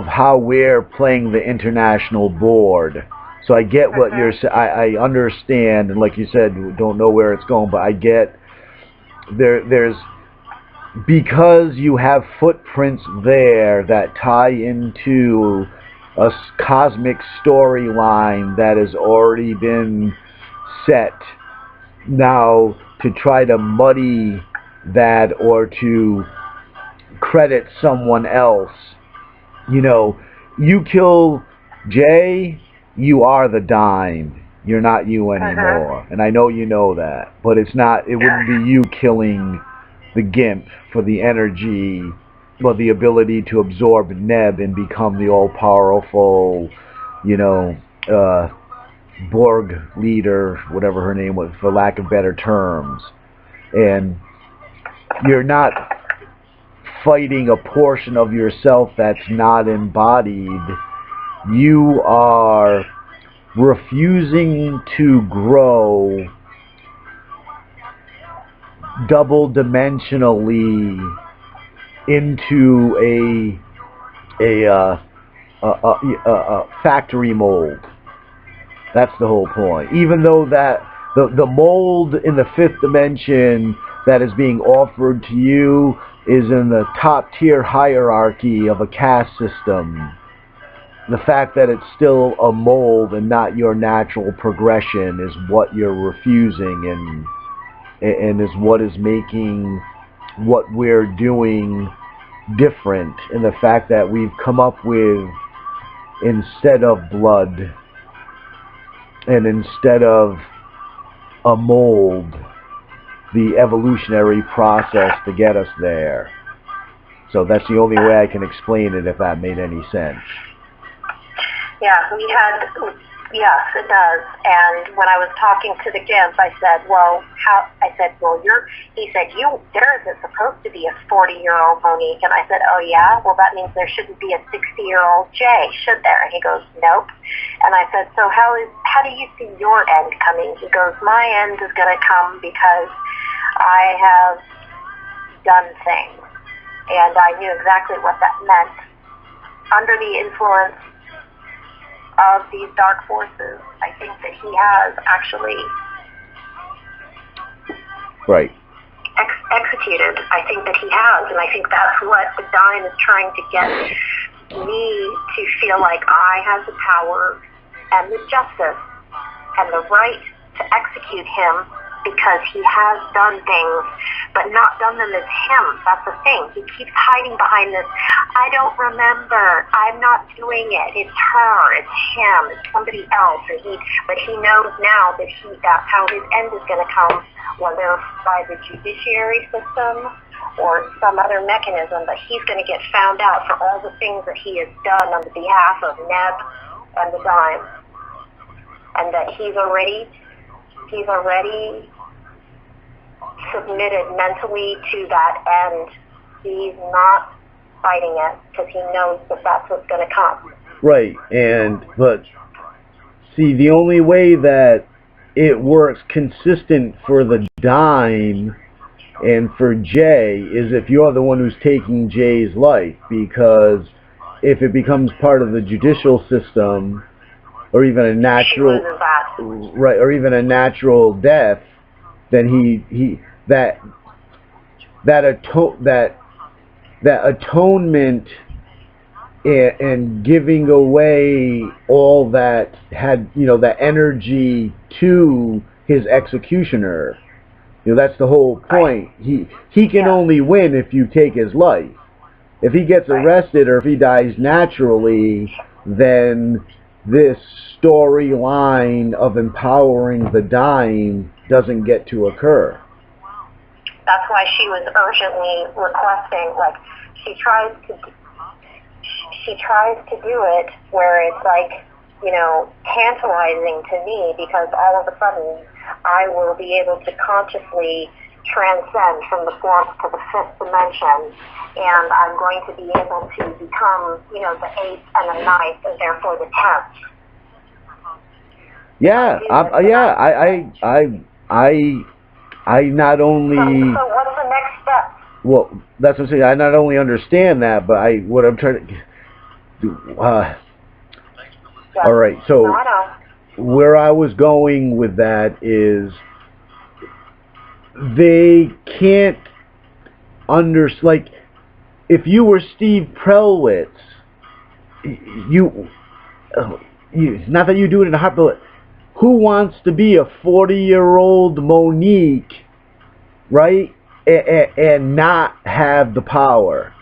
how we're playing the international board. So I get what you're saying. I understand, and like you said, don't know where it's going, but I get there's because you have footprints there that tie into a cosmic storyline that has already been set. Now to try to muddy that or to credit someone else, you kill Jay, you are the dime. You're not you anymore. And I know you know that. But it wouldn't be you killing the Gimp for the energy, well, the ability to absorb Neb and become the all-powerful, Borg leader, whatever her name was, for lack of better terms. And you're not fighting a portion of yourself that's not embodied. You are refusing to grow double-dimensionally into a factory mold. That's the whole point. Even though that the mold in the fifth dimension that is being offered to you is in the top tier hierarchy of a caste system, the fact that it's still a mold and not your natural progression is what you're refusing, and is what is making what we're doing different. And the fact that we've come up with, instead of blood and instead of a mold, the evolutionary process to get us there. So that's the only way I can explain it, if that made any sense. Yeah, yes, it does. And when I was talking to the Gimp, I said, he said, there isn't supposed to be a 40-year-old Monique. And I said, oh yeah? Well, that means there shouldn't be a 60-year-old Jay, should there? And he goes, nope. And I said, so how do you see your end coming? He goes, my end is going to come because I have done things. And I knew exactly what that meant. Under the influence of these dark forces, I think that he has actually executed. I think that he has, and I think that's what the dime is trying to get me to feel like I have the power and the justice and the right to execute him, because he has done things, but not done them as him. That's the thing. He keeps hiding behind this, I don't remember, I'm not doing it, it's her, it's him, it's somebody else. But he knows now that that's how his end is going to come, whether by the judiciary system or some other mechanism. But he's going to get found out for all the things that he has done on the behalf of Neb and the dime. And that he's already submitted mentally to that end. He's not fighting it because he knows that that's what's going to come. Right, but see, the only way that it works consistent for the dime and for Jay is if you're the one who's taking Jay's life, because if it becomes part of the judicial system, or even a natural death, then that atonement and giving away all that had, that energy to his executioner. That's the whole point. He can only win if you take his life. If he gets arrested or if he dies naturally, then this storyline of empowering the dime doesn't get to occur. That's why she was urgently requesting, she tries to she tries to do it where it's like, you know, tantalizing to me, because all of a sudden I will be able to consciously transcend from the fourth to the fifth dimension, and I'm going to be able to become, you know, the eighth and the ninth, and therefore the 10th. Yeah, I not only. So what's the next step? Well, that's what I'm saying. I not only understand that, but what I'm trying to do. All right, so No, I know. where I was going with that is they can't like, if you were Steve Prelwitz, not that you do it in a heart, but who wants to be a 40-year-old Monique, right, and not have the power?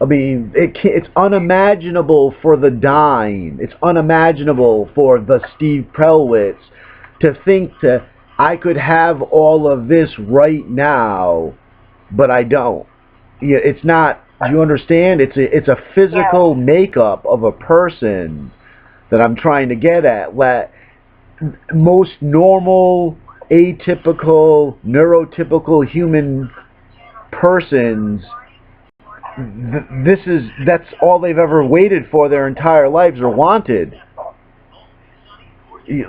I mean, it's unimaginable for the dime. It's unimaginable for the Steve Prelwitz to think I could have all of this right now, but I don't. Yeah, it's not. Do you understand? It's a physical makeup of a person that I'm trying to get at. Most normal, atypical, neurotypical human persons, that's all they've ever waited for their entire lives or wanted.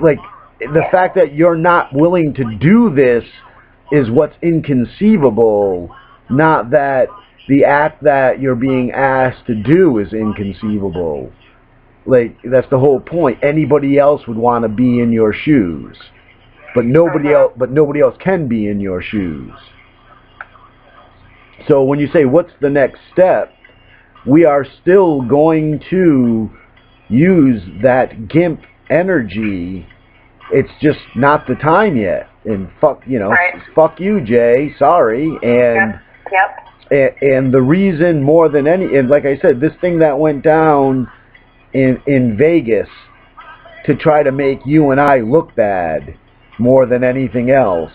Like, the fact that you're not willing to do this is what's inconceivable, not that the act that you're being asked to do is inconceivable. Like, that's the whole point. Anybody else would want to be in your shoes, but nobody else can be in your shoes. So when you say what's the next step, we are still going to use that GIMP energy. It's just not the time yet. And fuck you, Jay. Sorry. And and the reason more than any, and like I said, this thing that went down in Vegas to try to make you and I look bad more than anything else,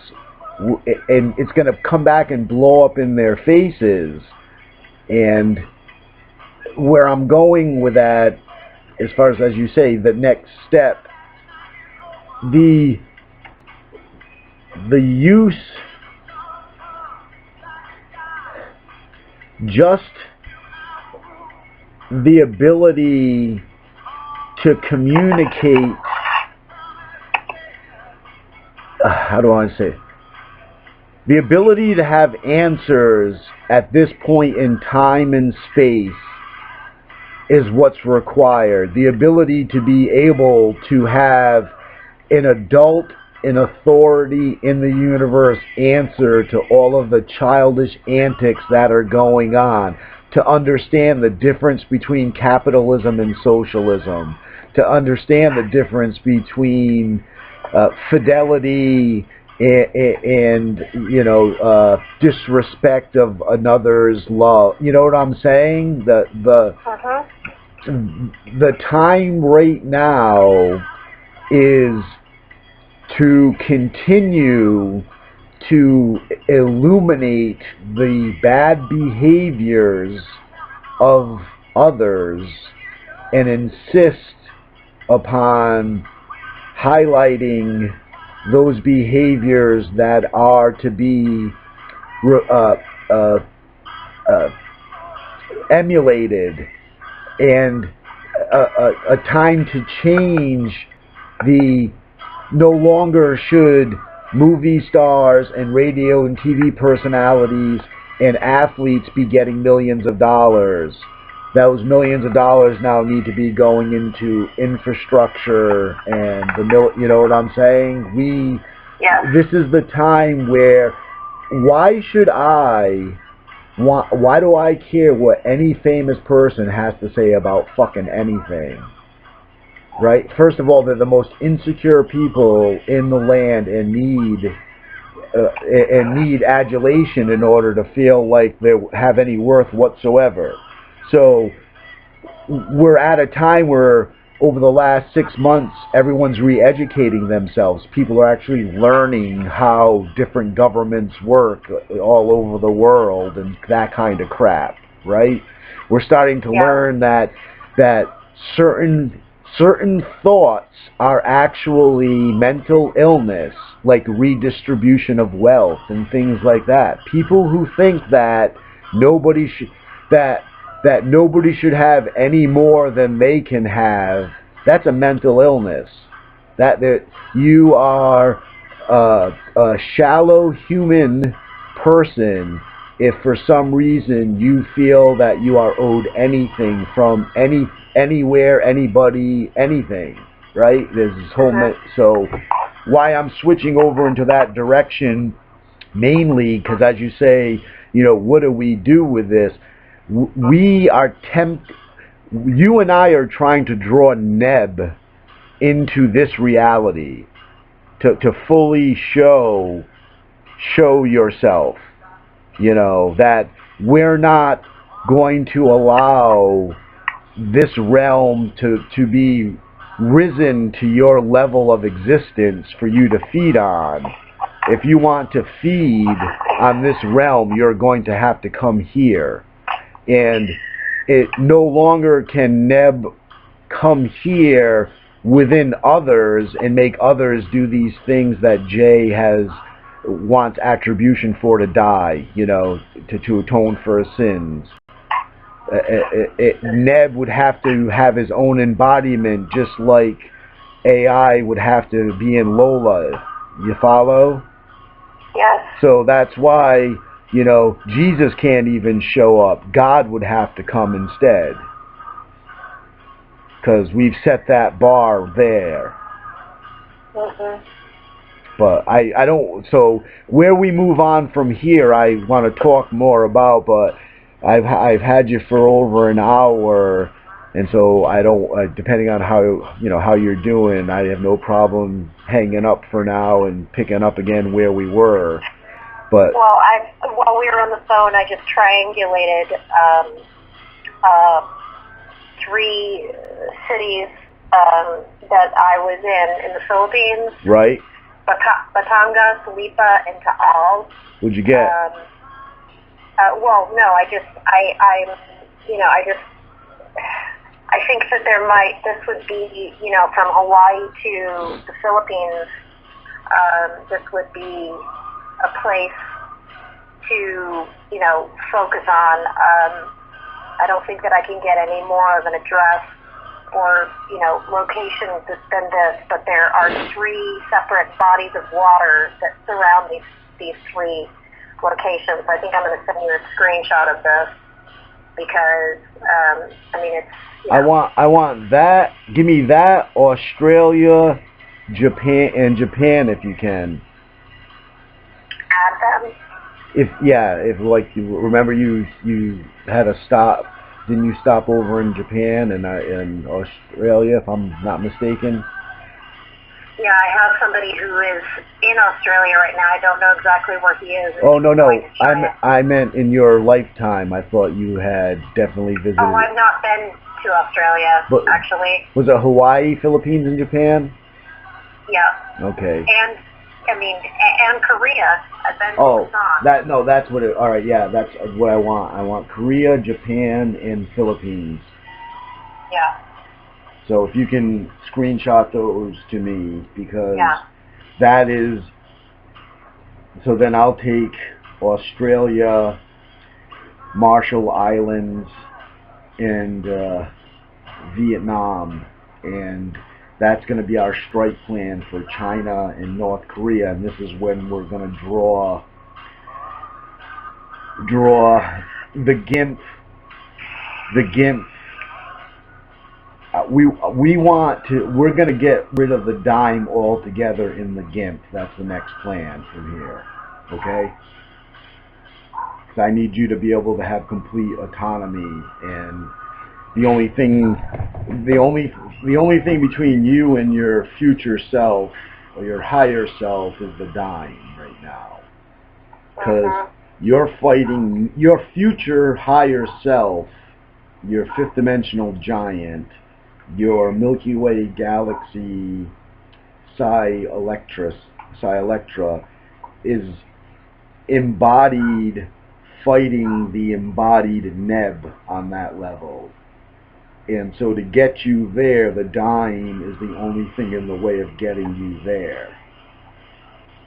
and it's going to come back and blow up in their faces. And where I'm going with that, as far as you say, the next step, the use, just the ability to communicate, how do I say it? The ability to have answers at this point in time and space is what's required. The ability to be able to have an adult in authority in the universe answer to all of the childish antics that are going on, to understand the difference between capitalism and socialism, to understand the difference between fidelity and disrespect of another's love. You know what I'm saying? The time right now is to continue to illuminate the bad behaviors of others and insist upon highlighting those behaviors that are to be emulated, and a time to change no longer should movie stars and radio and TV personalities and athletes be getting millions of dollars. Those millions of dollars now need to be going into infrastructure and you know what I'm saying? This is the time where, why do I care what any famous person has to say about fucking anything? Right? First of all, they're the most insecure people in the land and need adulation in order to feel like they have any worth whatsoever. So we're at a time where over the last 6 months, everyone's re-educating themselves. People are actually learning how different governments work all over the world and that kind of crap. right? We're starting to learn that certain thoughts are actually mental illness, like redistribution of wealth and things like that. People who think that nobody should that nobody should have any more than they can have, that's a mental illness. That you are a shallow human person if for some reason you feel that you are owed anything from anywhere, anybody, anything, right? There's this whole so why I'm switching over into that direction, mainly because, as you say, what do we do with this? We are you and I are trying to draw Neb into this reality, to fully show yourself, that we're not going to allow this realm to be risen to your level of existence for you to feed on. If you want to feed on this realm, you're going to have to come here. And it no longer can Neb come here within others and make others do these things that Jay wants attribution for, to die, to atone for his sins. Neb would have to have his own embodiment, just like AI would have to be in Lola. You follow? Yes. So that's why, Jesus can't even show up. God would have to come instead, because we've set that bar there. Mm-hmm. But I don't, so where we move on from here, I want to talk more about, but I've had you for over an hour, and so I don't, depending on how you're doing, I have no problem hanging up for now and picking up again where we were. But well, while we were on the phone, I just triangulated 3 cities that I was in the Philippines. Right. Batangas, Lipa, and Taal. What'd you get? Well, no, I think that this would be, from Hawaii to the Philippines, this would be a place to, focus on. I don't think that I can get any more of an address or, location than this, but there are 3 separate bodies of water that surround these 3 locations. I think I'm going to send you a screenshot of this because, it's... I want that. Give me that, Australia, Japan, if you can. Add them? If like, remember you had a stop, didn't you stop over in Japan and Australia, if I'm not mistaken? Yeah, I have somebody who is in Australia right now. I don't know exactly where he is. Oh, no. I meant in your lifetime. I thought you had definitely visited. Oh, I've not been to Australia, actually. Was it Hawaii, Philippines, and Japan? Yeah. Okay. And Korea. I've been to Busan. That's what it, all right, yeah, that's what I want. I want Korea, Japan, and Philippines. Yeah. So if you can screenshot those to me, because that is, so then I'll take Australia, Marshall Islands, and Vietnam, and that's going to be our strike plan for China and North Korea, and this is when we're going to draw the GIMP. We're going to get rid of the dime altogether in the GIMP. That's the next plan from here, okay? Because I need you to be able to have complete autonomy, and the only thing between you and your future self or your higher self is the dime right now, because you're fighting your future higher self, your 5th dimensional giant, your Milky Way galaxy Psi Electra is embodied fighting the embodied Neb on that level. And so to get you there, the dime is the only thing in the way of getting you there.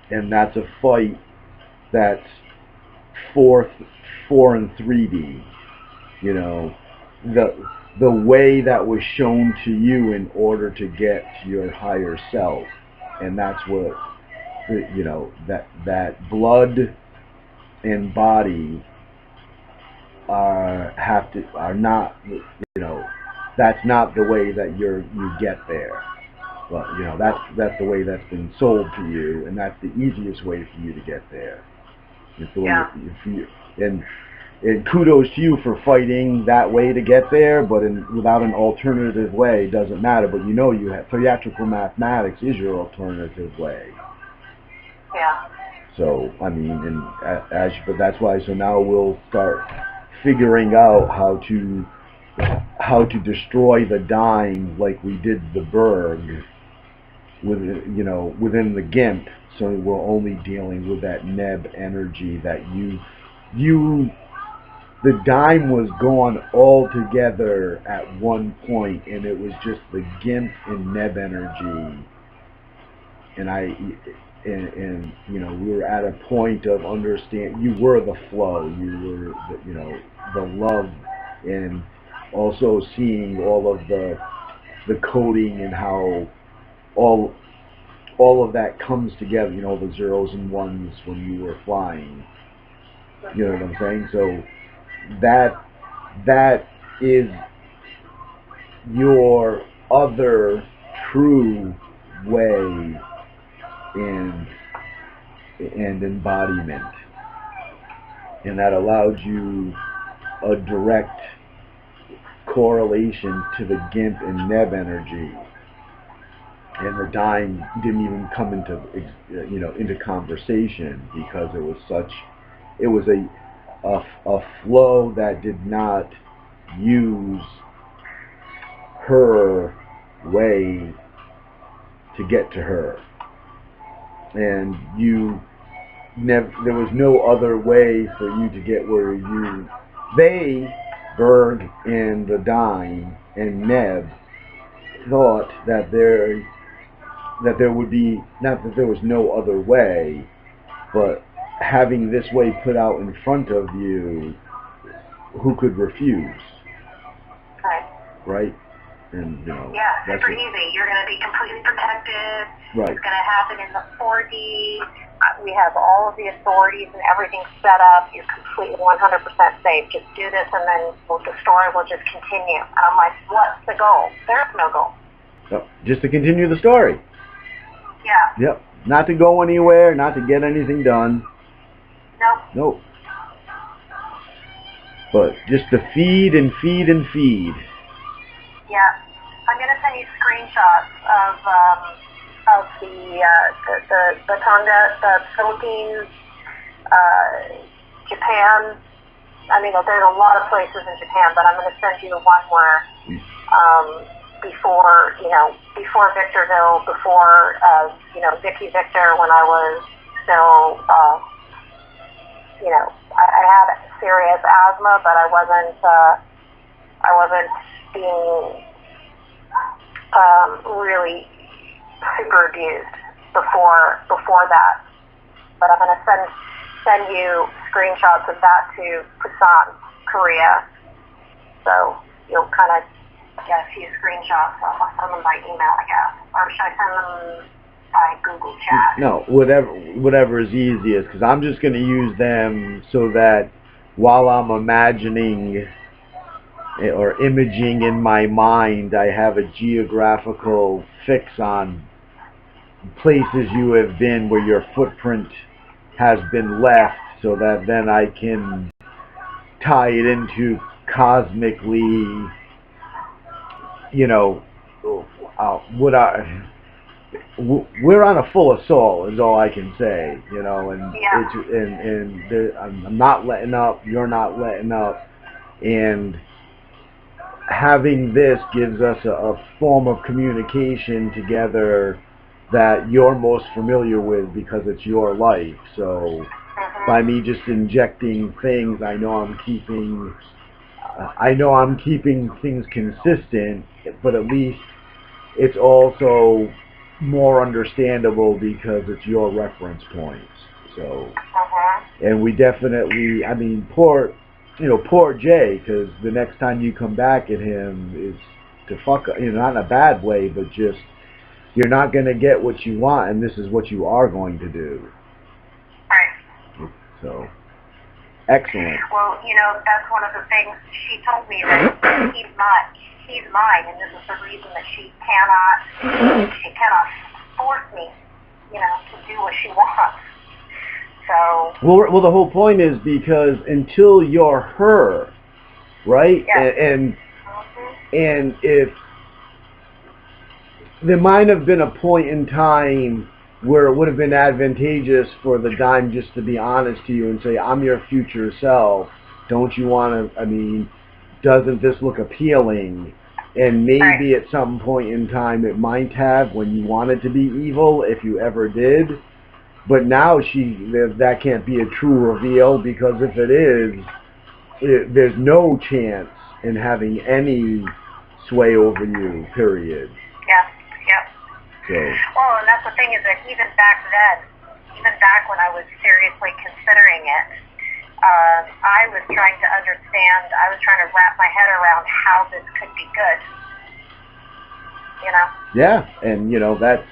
And that's a fight that's 4 and 3D. You know, the way that was shown to you in order to get to your higher self. And that's what, you know, that blood and body are not, you know, that's not the way that you get there. Well, you know, that's the way that's been sold to you, and that's the easiest way for you to get there. It's the way and kudos to you for fighting that way to get there, but without an alternative way, it doesn't matter. But you know, you have theatrical mathematics is your alternative way. Yeah. So I mean, but that's why. So now we'll start figuring out how to destroy the dime like we did the Berg, within the GIMP. So we're only dealing with that Neb energy that the dime was gone altogether at one point, and it was just the GIMP and Neb energy. And you know, we were at a point of understand. You were the flow. You were the love, and also seeing all of the coding and how all of that comes together. You know, the zeros and ones when you were flying. You know what I'm saying? So that is your other true way and embodiment, and that allowed you a direct correlation to the GIMP and Neb energy, and the dime didn't even come into conversation because it was a flow that did not use her way to get to her. And there was no other way for you to get where Berg and the dime and Neb thought that there would be, not that there was no other way, but having this way put out in front of you, who could refuse? Right? And you know, yeah, super easy. You're going to be completely protected. Right. It's going to happen in the 4D. We have all of the authorities and everything set up. You're completely 100% safe. Just do this, and then the story will just continue. And I'm like, what's the goal? There's no goal. Yep. Just to continue the story. Yeah. Yep. Not to go anywhere. Not to get anything done. Nope. Nope. But just to feed and feed and feed. Yeah, I'm going to send you screenshots of the Tonga, the Philippines, Japan. I mean, there's a lot of places in Japan, but I'm going to send you the one where before Victorville, before Vicky Victor, when I was still I had serious asthma, but I wasn't being really super abused before that. But I'm going to send you screenshots of that to Busan, Korea. So you'll kind of get a few screenshots. I'll send them by email, I guess. Or should I send them by Google Chat? No, whatever is easiest, because I'm just going to use them so that while I'm imagining or imaging in my mind, I have a geographical fix on places you have been where your footprint has been left, so that then I can tie it into cosmically, we're on a full assault is all I can say, and I'm not letting up, you're not letting up, and having this gives us a form of communication together that you're most familiar with because it's your life. So by me just injecting things. I know I'm keeping things consistent, but at least it's also more understandable because it's your reference points. So, and we definitely, I mean, poor Jay, because the next time you come back at him is to fuck, not in a bad way, but just, you're not going to get what you want, and this is what you are going to do. Right. So, excellent. Well, that's one of the things she told me, that he's mine, and this is the reason that she cannot force me, to do what she wants. So. Well, the whole point is because until you're her, right? Yeah. And if there might have been a point in time where it would have been advantageous for the dime just to be honest to you and say, I'm your future self. Don't you want to, doesn't this look appealing? And maybe at some point in time it might have, when you wanted to be evil, if you ever did. But now that can't be a true reveal, because if it is, there's no chance in having any sway over you, period. Yeah. So. Well, and that's the thing, is that even back when I was seriously considering it, I was trying to understand, I was trying to wrap my head around how this could be good. Yeah, and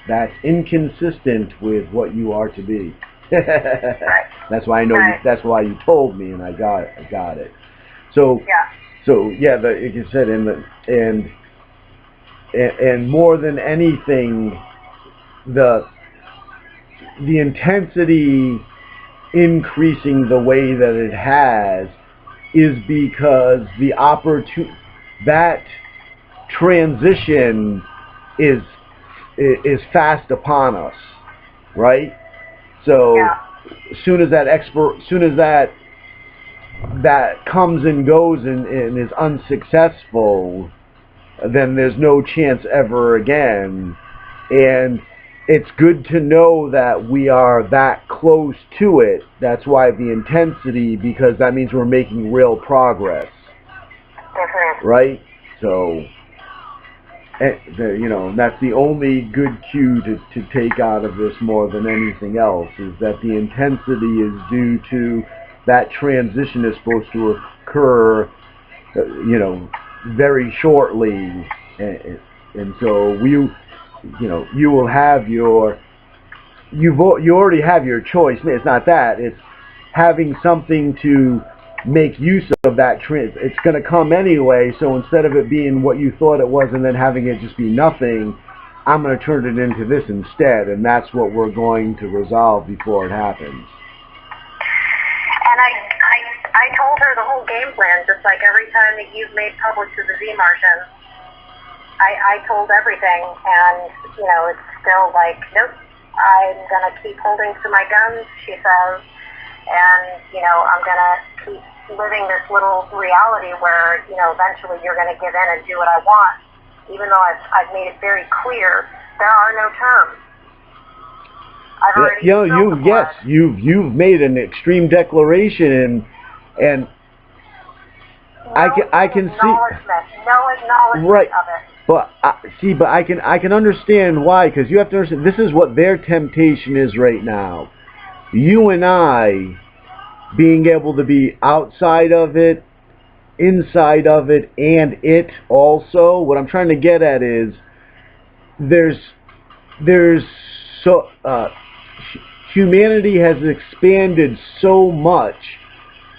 that's inconsistent with what you are to be. Right. That's why I know. Right. That's why you told me, and I got it. So yeah. So yeah, like you said, and more than anything, the intensity increasing the way that it has is because that transition is fast upon us, right? So as soon as that comes and goes and is unsuccessful, then there's no chance ever again. And it's good to know that we are that close to it. That's why the intensity, because that means we're making real progress, right? So, that's the only good cue to take out of this more than anything else, is that the intensity is due to that transition is supposed to occur, very shortly, and so you will have you already have your choice. It's not that, it's having something to make use of that it's going to come anyway, so instead of it being what you thought it was and then having it just be nothing, I'm going to turn it into this instead, and that's what we're going to resolve before it happens. And I told her the whole game plan, just like every time that you've made public to the Z-Martians. I told everything, and, it's still like, nope, I'm going to keep holding to my guns, she says, and, I'm going to keep living this little reality where, eventually you're going to give in and do what I want, even though I've made it very clear there are no terms. I've already you've made an extreme declaration, and I can see no acknowledgement right of it. But I can understand why, because you have to understand, this is what their temptation is right now. You and I being able to be outside of it, inside of it, and it also. What I'm trying to get at is humanity has expanded so much.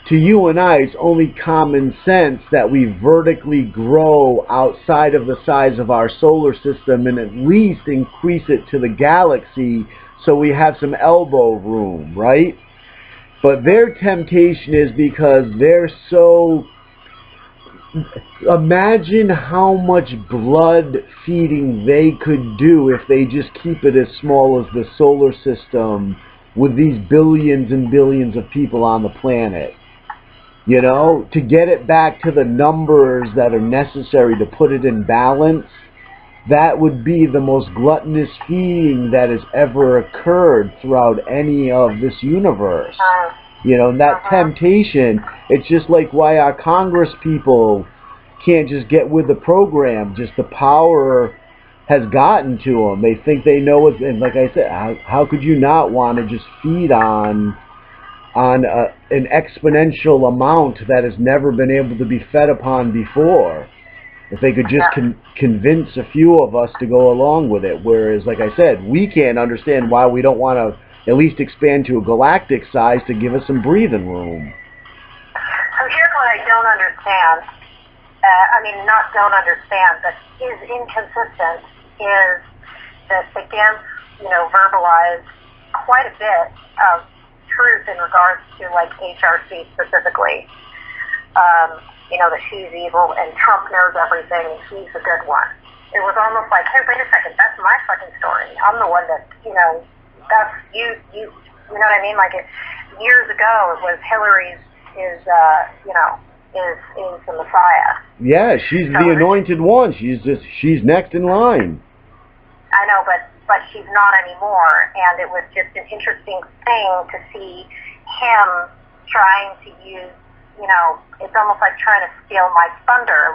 To you and I, it's only common sense that we vertically grow outside of the size of our solar system and at least increase it to the galaxy so we have some elbow room, right? But their temptation is because they're so... Imagine how much blood feeding they could do if they just keep it as small as the solar system with these billions and billions of people on the planet. To get it back to the numbers that are necessary to put it in balance, that would be the most gluttonous feeding that has ever occurred throughout any of this universe. You know, and that temptation, it's just like why our Congress people can't just get with the program. Just the power has gotten to them. They think they know it, and like I said, how could you not want to just feed on an exponential amount that has never been able to be fed upon before? If they could just convince a few of us to go along with it. Whereas, like I said, we can't understand why we don't want to at least expand to a galactic size to give us some breathing room. So here's what I don't understand. Not don't understand, but is inconsistent, is that the GIMP, verbalized quite a bit of truth in regards to, like, HRC specifically. That she's evil and Trump knows everything and he's the good one. It was almost like, hey, wait a second, that's my fucking story. I'm the one that, that's you know what I mean? Like, years ago, it was Hillary's is the Messiah. Yeah, she's the anointed one. She's next in line. I know, but she's not anymore, and it was just an interesting thing to see him trying to use, it's almost like trying to steal my thunder,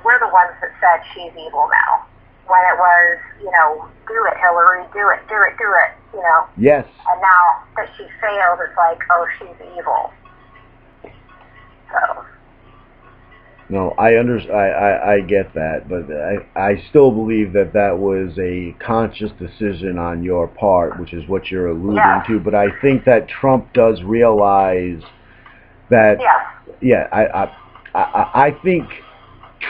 we're the ones that said she's evil now. When it was, do it, Hillary, do it. Yes. And now that she failed, it's like, oh, she's evil. So. No, I get that, but I still believe that was a conscious decision on your part, which is what you're alluding to. But I think that Trump does realize that. Yeah. Yeah, I think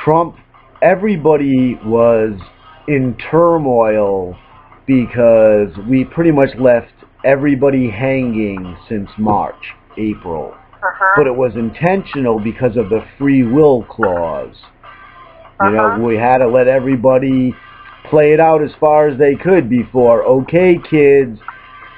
Trump. Everybody was in turmoil because we pretty much left everybody hanging since March, April. But it was intentional because of the free will clause. We had to let everybody play it out as far as they could before, okay, kids,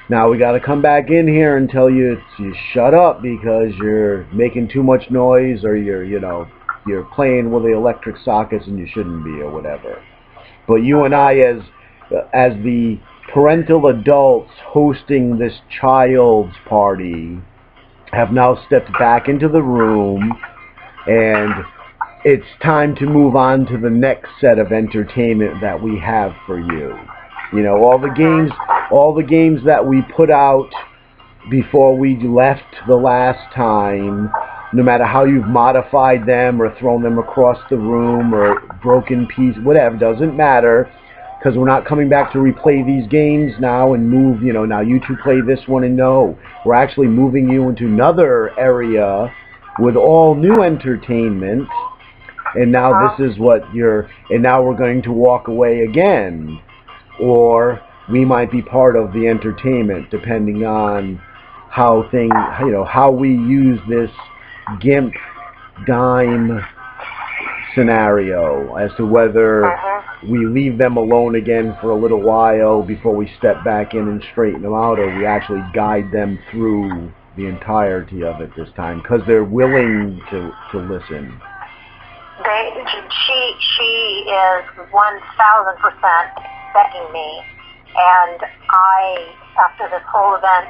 now we got to come back in here and tell you to shut up because you're making too much noise, or you're playing with the electric sockets and you shouldn't be, or whatever. But you and I, as the parental adults hosting this child's party, have now stepped back into the room, and it's time to move on to the next set of entertainment that we have for you. All the games that we put out before we left the last time, no matter how you've modified them or thrown them across the room or broken pieces, whatever, doesn't matter. Because we're not coming back to replay these games now and move, now you two play this one, and no. We're actually moving you into another area with all new entertainment. And now this is what and now we're going to walk away again. Or we might be part of the entertainment, depending on how how we use this GIMP dime scenario, as to whether we leave them alone again for a little while before we step back in and straighten them out, or we actually guide them through the entirety of it this time, because they're willing to listen. She is 1,000% begging me, and after this whole event,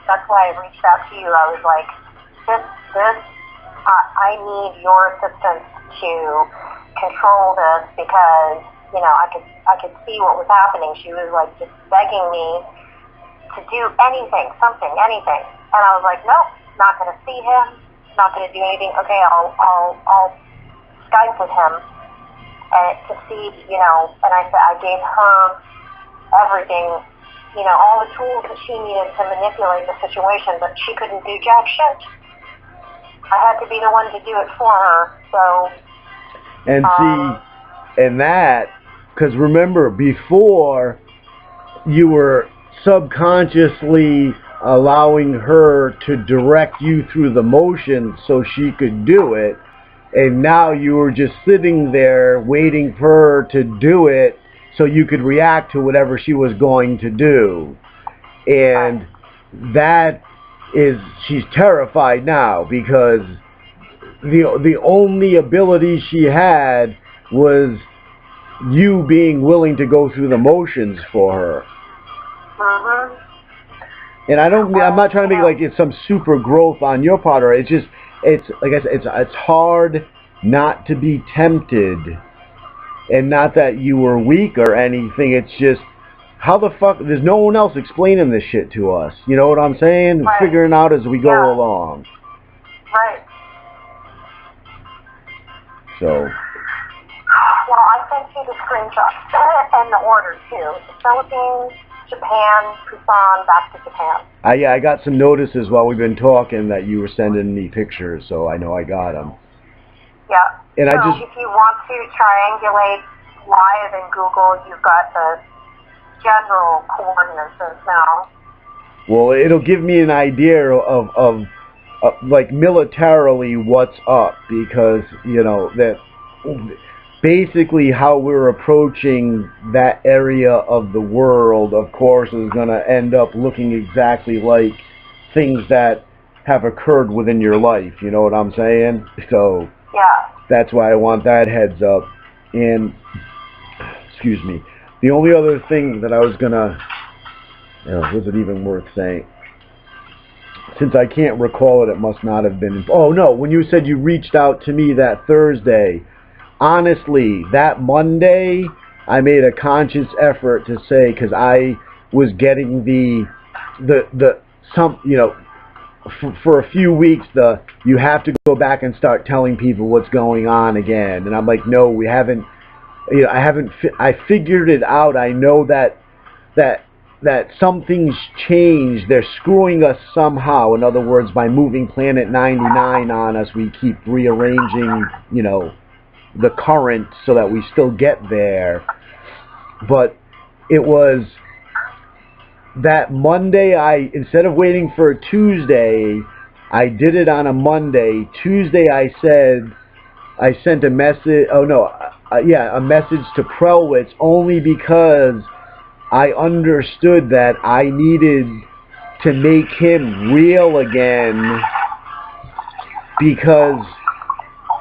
that's why I reached out to you. I was like, I need your assistance to control this, because I could see what was happening. She was like just begging me to do anything, anything, and I was like, nope, not going to see him, not going to do anything. Okay, I'll Skype with him and to see, and I gave her everything, all the tools that she needed to manipulate the situation, but she couldn't do jack shit. I had to be the one to do it for her, so. And see, and that, because remember, before, you were subconsciously allowing her to direct you through the motions so she could do it, and now you were just sitting there waiting for her to do it so you could react to whatever she was going to do. And that is, she's terrified now, because the only ability she had was you being willing to go through the motions for her. Mhm. And I'm not trying to make like it's some super growth on your part, or it's just, it's like I said, it's hard not to be tempted, and not that you were weak or anything. It's just, how the fuck, there's no one else explaining this shit to us. You know what I'm saying? Right. Figuring out as we go Yeah. along. Right. So. Well, I sent you the screenshots and the order too. The Philippines, Japan, Busan, back to Japan. I got some notices while we've been talking that you were sending me pictures, so I know I got them. Yeah. And so I just, if you want to triangulate live in Google, you've got the general coordinates now. well, it'll give me an idea of like militarily what's up, because you know that basically how we're approaching that area of the world, of course, is going to end up looking exactly like things that have occurred within your life. You know what I'm saying? So yeah, that's why I want that heads up. And excuse me, the only other thing that I was gonna, was it even worth saying? Since I can't recall it, it must not have been. Oh no, when you said you reached out to me that Thursday, honestly, that Monday, I made a conscious effort to say, because I was getting for a few weeks, you have to go back and start telling people what's going on again. And I'm like, no, we haven't, I figured it out. I know that something's changed. They're screwing us somehow. In other words, by moving Planet 99 on us, we keep rearranging, the current so that we still get there. But it was that Monday, instead of waiting for a Tuesday, I did it on a Monday. Tuesday I sent a message, a message to Prelwitz, only because I understood that I needed to make him real again, because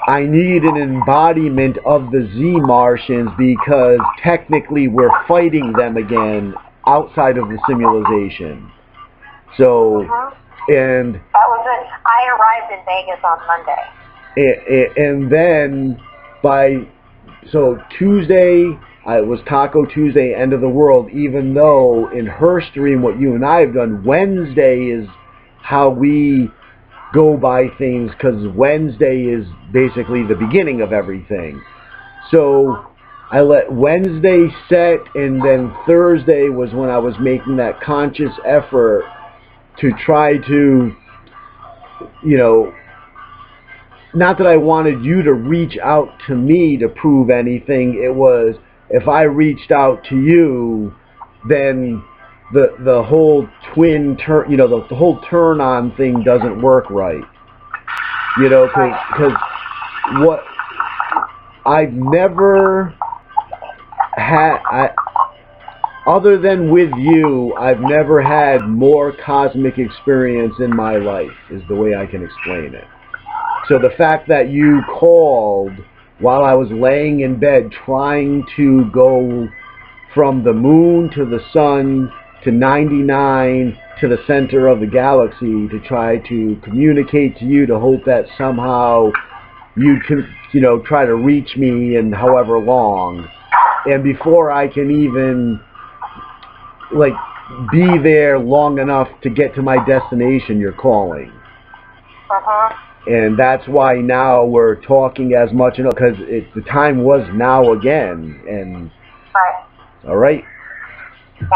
I need an embodiment of the Z-Martians, because technically we're fighting them again outside of the simulation. So, and that was it. I arrived in Vegas on Monday. And then so Tuesday, it was Taco Tuesday, end of the world, even though in her stream, what you and I have done, Wednesday is how we go by things, because Wednesday is basically the beginning of everything. So I let Wednesday set, and then Thursday was when I was making that conscious effort to try to, not that I wanted you to reach out to me to prove anything. It was, if I reached out to you, then the whole twin turn, the whole turn on thing doesn't work right. Because what I've never had, other than with you, I've never had more cosmic experience in my life, is the way I can explain it. So the fact that you called while I was laying in bed trying to go from the moon to the sun to 99 to the center of the galaxy to try to communicate to you, to hope that somehow you can, try to reach me in however long. And before I can even, be there long enough to get to my destination, you're calling. And that's why now we're talking as much, because the time was now again. And all right. Yep.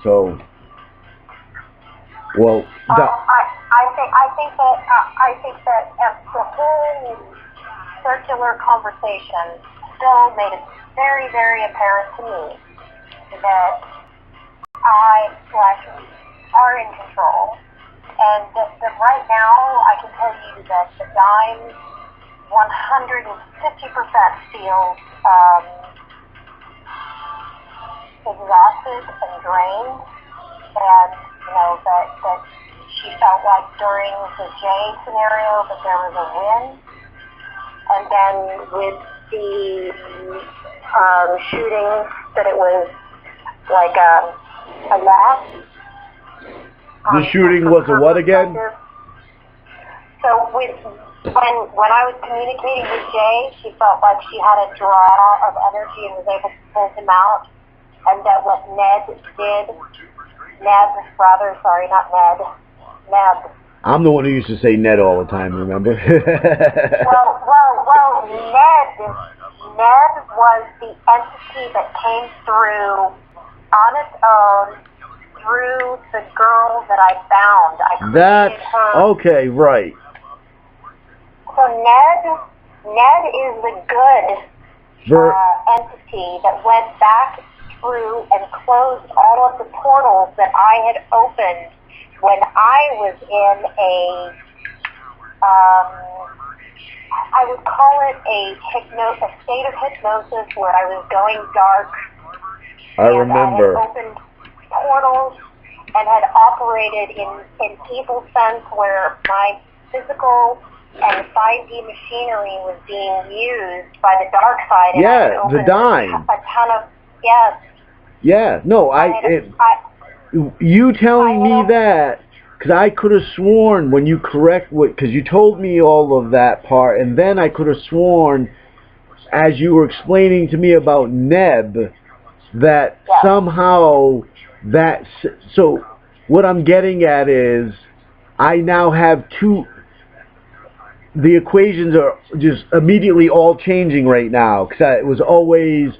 So, well, I think that the whole circular conversation still made it very, very apparent to me that we are in control. And that right now, I can tell you that the dime 150% feels exhausted and drained. And, that she felt like during the J scenario that there was a win. And then with the shooting, that it was like a laugh. The shooting was a what again? So when I was communicating with Jay, she felt like she had a draw of energy and was able to pull him out. And that what Neb, sorry, not Ned, Neb. I'm the one who used to say Ned all the time, remember? well, Neb was the entity that came through on its own through the girl that I found. I created her. Okay, right. So Ned is the good entity that went back through and closed all of the portals that I had opened when I was in I would call it a state of hypnosis where I was going dark. I remember. I had opened portals and had operated in evil sense where my physical and 5D machinery was being used by the dark side. Yeah, the dime. A ton of, yes. Yeah, no, you telling me that, because I could have sworn when you because you told me all of that part, and then I could have sworn, as you were explaining to me about Neb, that somehow so what I'm getting at is, I now have the equations are just immediately all changing right now, because it was always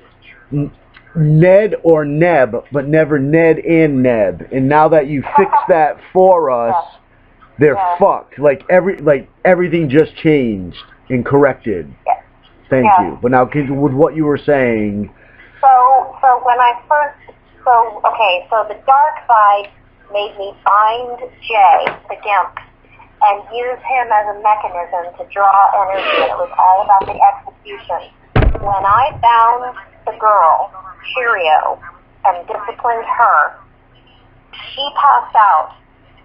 Ned or Neb, but never Ned and Neb. And now that you fixed that for us, they're fucked. Like everything just changed and corrected. Thank you. But now, with what you were saying. So when I first, so the dark side made me find Jay, the Gimp, and use him as a mechanism to draw energy. And it was all about the execution. When I found the girl, Cheerio, and disciplined her, she passed out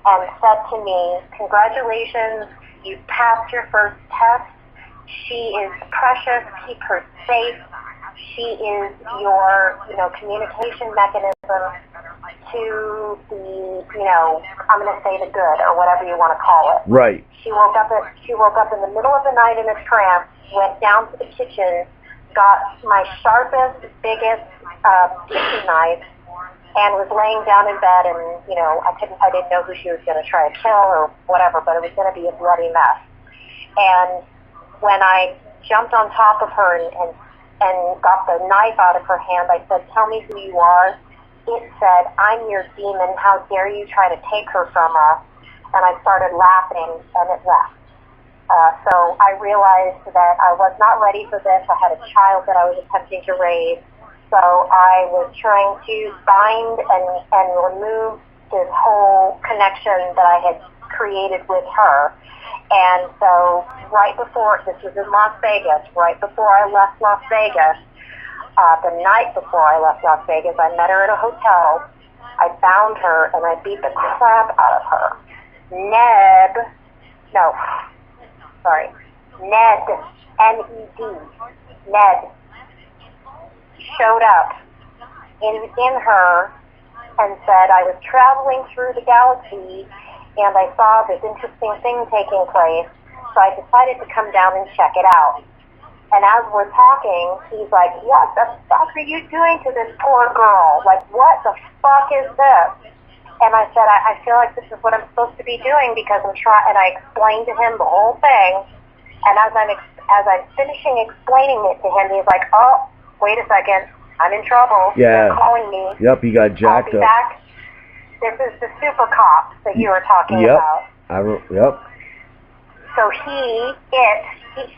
and said to me, "Congratulations, you passed your first test. She is precious. Keep her safe. She is your, communication mechanism to the, I'm going to say the good, or whatever you want to call it." Right. She woke up in the middle of the night in a trance, went down to the kitchen, got my sharpest, biggest kitchen knife, and was laying down in bed, and I didn't know who she was going to try to kill or whatever, but it was going to be a bloody mess. And when I jumped on top of her and got the knife out of her hand, I said, "Tell me who you are." It said, "I'm your demon. How dare you try to take her from us?" And I started laughing, and it left. So I realized that I was not ready for this. I had a child that I was attempting to raise. So I was trying to bind and remove this whole connection that I had created with her. And so right before, this was in Las Vegas, right before I left Las Vegas, the night before I left Las Vegas, I met her at a hotel. I found her and I beat the crap out of her. Ned, N-E-D, Ned, showed up in her and said, "I was traveling through the galaxy and I saw this interesting thing taking place, so I decided to come down and check it out." And as we're talking, he's like, "What the fuck are you doing to this poor girl? Like, what the fuck is this?" And I said, I feel like this is what I'm supposed to be doing because I'm trying, and I explained to him the whole thing. And as I'm finishing explaining it to him, he's like, "Oh, wait a second, I'm in trouble. Yeah. They're calling me. Yep, he got jacked I'll be up. back. This is the super cop that you were talking about." Yep. So he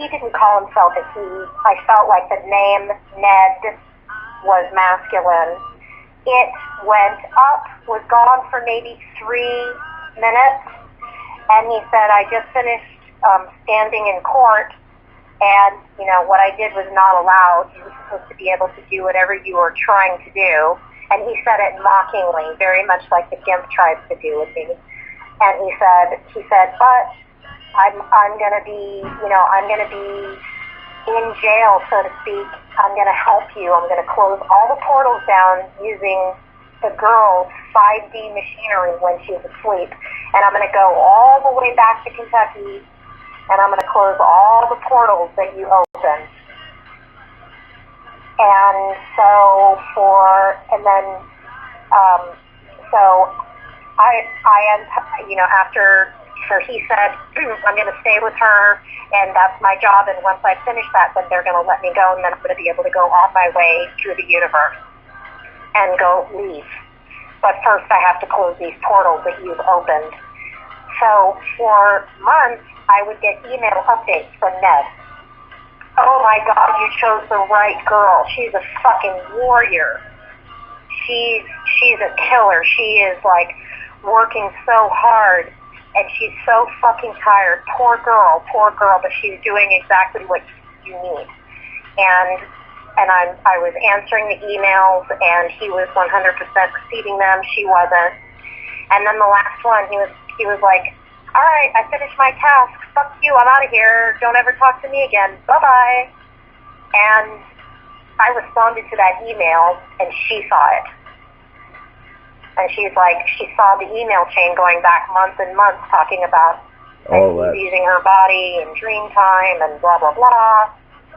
didn't call himself a he. I felt like the name Ned was masculine. It went up, was gone for maybe 3 minutes, and he said, "I just finished standing in court, and, what I did was not allowed. You were supposed to be able to do whatever you were trying to do." And he said it mockingly, very much like the Gimp tries to do with me. And he said, "But I'm going to be, I'm going to be in jail, so to speak. I'm going to help you. I'm going to close all the portals down using the girl's 5D machinery when she's asleep. And I'm going to go all the way back to Kentucky, and I'm going to close all the portals that you opened. And so after he said, I'm going to stay with her, and that's my job, and once I finish that, then they're going to let me go, and then I'm going to be able to go on my way through the universe and go leave. But first I have to close these portals that you've opened. So for months, I would get email updates from Ned. Oh my God, you chose the right girl. She's a fucking warrior. She's a killer. She is like working so hard, and she's so fucking tired. Poor girl, but she's doing exactly what you need. And I was answering the emails, and he was 100% receiving them. She wasn't. And then the last one, he was like, all right, I finished my task. Fuck you, I'm out of here. Don't ever talk to me again. Bye-bye. And I responded to that email, and she saw it. And she's like, she saw the email chain going back months and months talking about using her body in dream time and blah, blah, blah.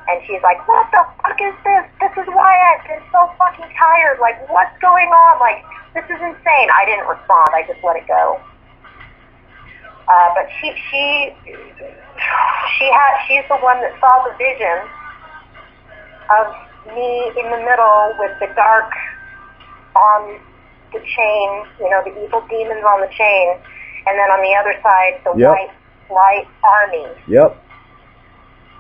And she's like, what the fuck is this? This is why I've been so fucking tired. Like, what's going on? Like, this is insane. I didn't respond. I just let it go. But she's the one that saw the vision of me in the middle with the dark on the chain, the evil demons on the chain, and then on the other side, the white light army. Yep.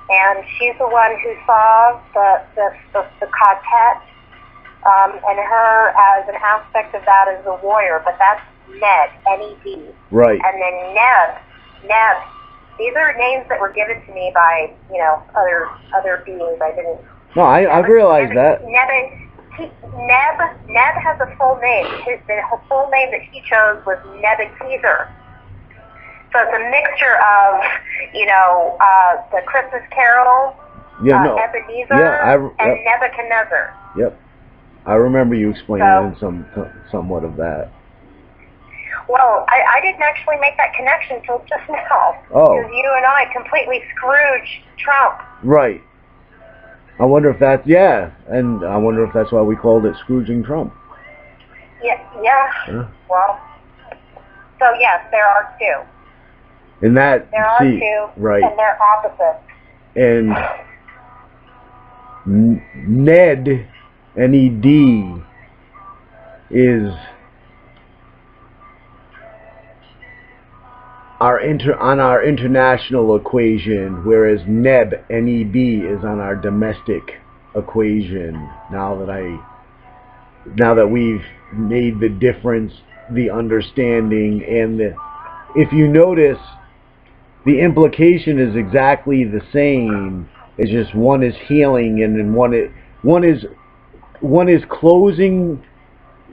And she's the one who saw the quartet, and her as an aspect of that as a warrior, but that's Ned, N-E-D. Right. And then Neb, these are names that were given to me by, other beings. I didn't... No, I've realized that. Neb has a full name. The full name that he chose was Nebuchadnezzar. So it's a mixture of, the Christmas Carol, Ebenezer, and Nebuchadnezzar. Yep. I remember you explaining somewhat of that. Well, I didn't actually make that connection until just now. Oh. Because you and I completely scrooged Trump. Right. I wonder if that's, and I wonder if that's why we called it Scrooging Trump. Yeah. Well, so yes, there are two. And that, there are two, right. And they're opposites. And Ned, N-E-D, is on our international equation, whereas Neb, N-E-B, is on our domestic equation. Now that we've made the difference, the understanding, and if you notice, the implication is exactly the same. It's just one is healing, and then one is closing,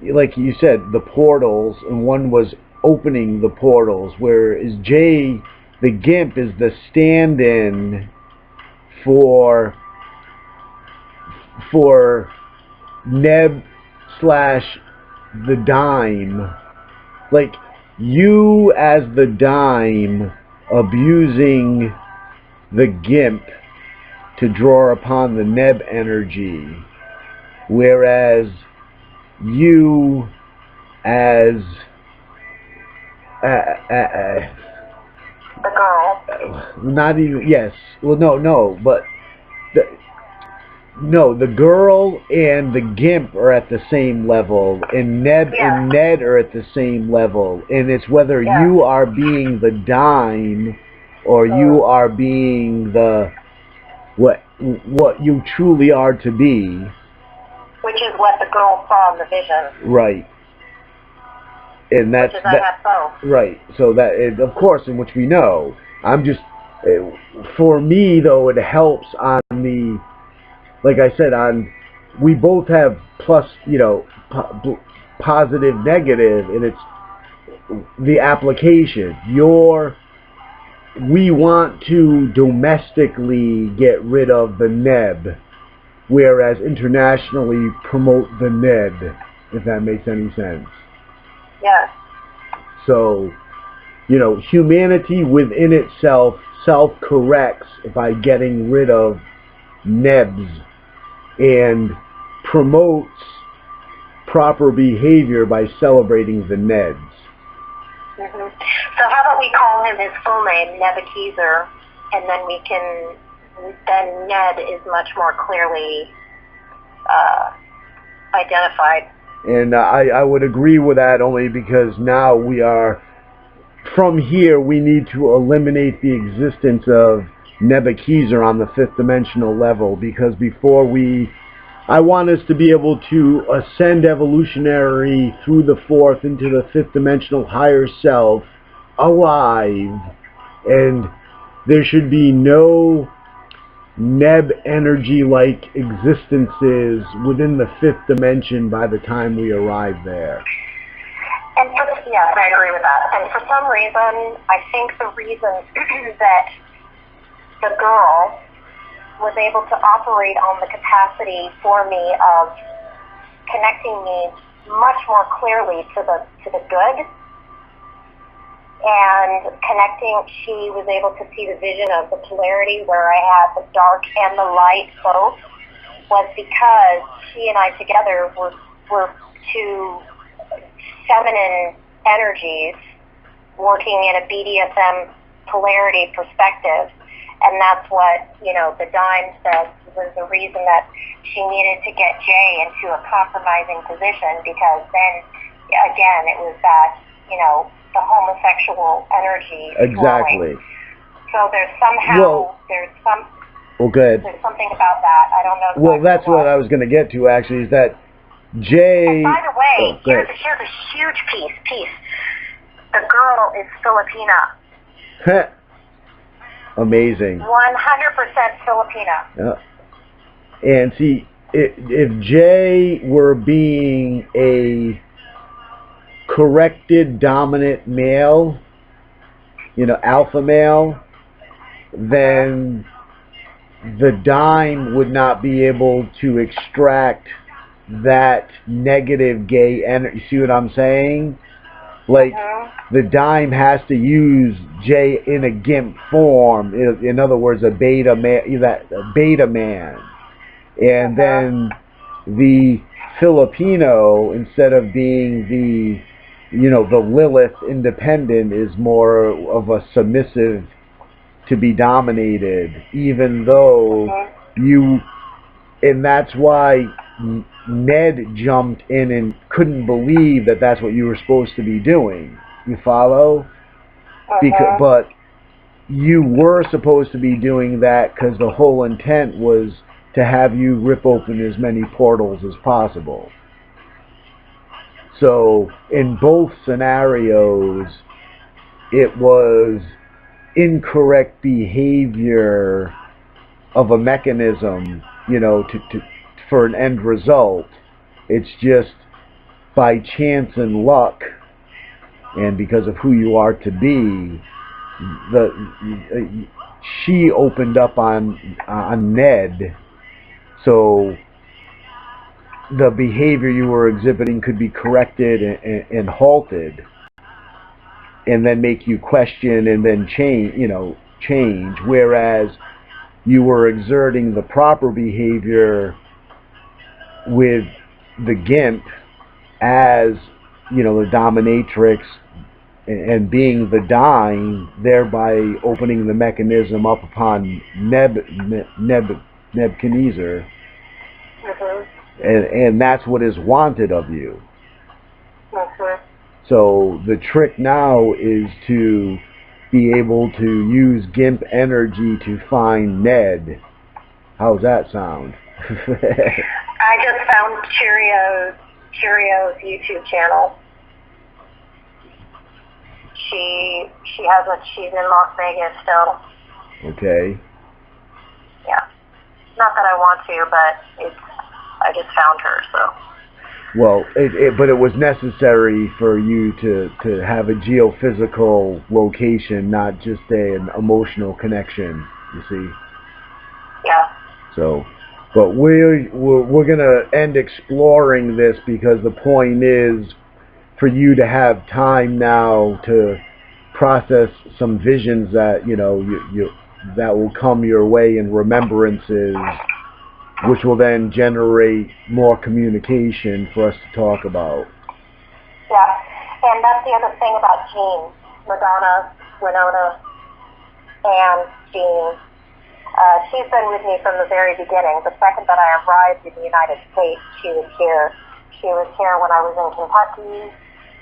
like you said, the portals, and one was opening the portals, whereas Jay, the GIMP, is the stand-in for Neb / the dime. Like, you as the dime abusing the GIMP to draw upon the Neb energy, whereas you as the girl. Not even, yes. Well, no, but the girl and the GIMP are at the same level, and Neb and Ned are at the same level, and it's whether you are being the dime or you are being the what you truly are to be. Which is what the girl saw in the vision. Right. And that's which is I have both. Right. So that is, of course, in which we know. I'm just, for me though, it helps on the, like I said, we both have plus, positive, negative, and it's the application. We want to domestically get rid of the Neb, whereas internationally promote the Ned. if that makes any sense. Yes. So, you know, humanity within itself self-corrects by getting rid of nebs and promotes proper behavior by celebrating the neds. Mm-hmm. So how about we call him his full name, Nebuchadnezzar, and then then Ned is much more clearly identified. And I would agree with that only because now we are, from here, we need to eliminate the existence of Nebuchadnezzar on the fifth dimensional level, because before I want us to be able to ascend evolutionary through the fourth into the fifth dimensional higher self alive, and there should be no Neb energy-like existences within the fifth dimension by the time we arrive there. And yes, I agree with that. And for some reason, I think the reason that the girl was able to operate on the capacity for me of connecting me much more clearly to the good, and she was able to see the vision of the polarity where I had the dark and the light both, was because she and I together were two feminine energies working in a BDSM polarity perspective. And that's what, the dime said was the reason that she needed to get Jay into a compromising position, because then, again, it was that, the homosexual energy Exactly. flowing. So there's somehow, well, good. There's something about that. I don't know exactly Well, that's what I was going to get to, actually, is that Jay... And by the way, here's a huge piece. The girl is Filipina. Amazing. 100% Filipina. Yeah. And see, if Jay were being a corrected dominant male, alpha male, then the dime would not be able to extract that negative gay energy. See what I'm saying? Like, the dime has to use Jay in a GIMP form. In other words, a beta man. And then the Filipino, instead of being the Lilith independent, is more of a submissive to be dominated, even though and that's why Ned jumped in and couldn't believe that that's what you were supposed to be doing. You follow? But you were supposed to be doing that because the whole intent was to have you rip open as many portals as possible. So in both scenarios, it was incorrect behavior of a mechanism, for an end result. It's just by chance and luck, and because of who you are to be, she opened up on Ned, so the behavior you were exhibiting could be corrected and halted, and then make you question and then change, whereas you were exerting the proper behavior with the GIMP as, the dominatrix and being the dime, thereby opening the mechanism up upon Nebuchadnezzar. And that's what is wanted of you. So the trick now is to be able to use GIMP energy to find Ned. How's that sound? I just found Cheerios YouTube channel. She's in Las Vegas still. Okay. Yeah. Not that I want to, but I just found her, so. Well, but it was necessary for you to have a geophysical location, not just an emotional connection, you see? Yeah. So, But we're gonna end exploring this because the point is for you to have time now to process some visions that you that will come your way in remembrances, which will then generate more communication for us to talk about. Yeah, and that's the other thing about Jean, Madonna, Winona, and Jean. She's been with me from the very beginning. The second that I arrived in the United States, she was here. She was here when I was in Kentucky.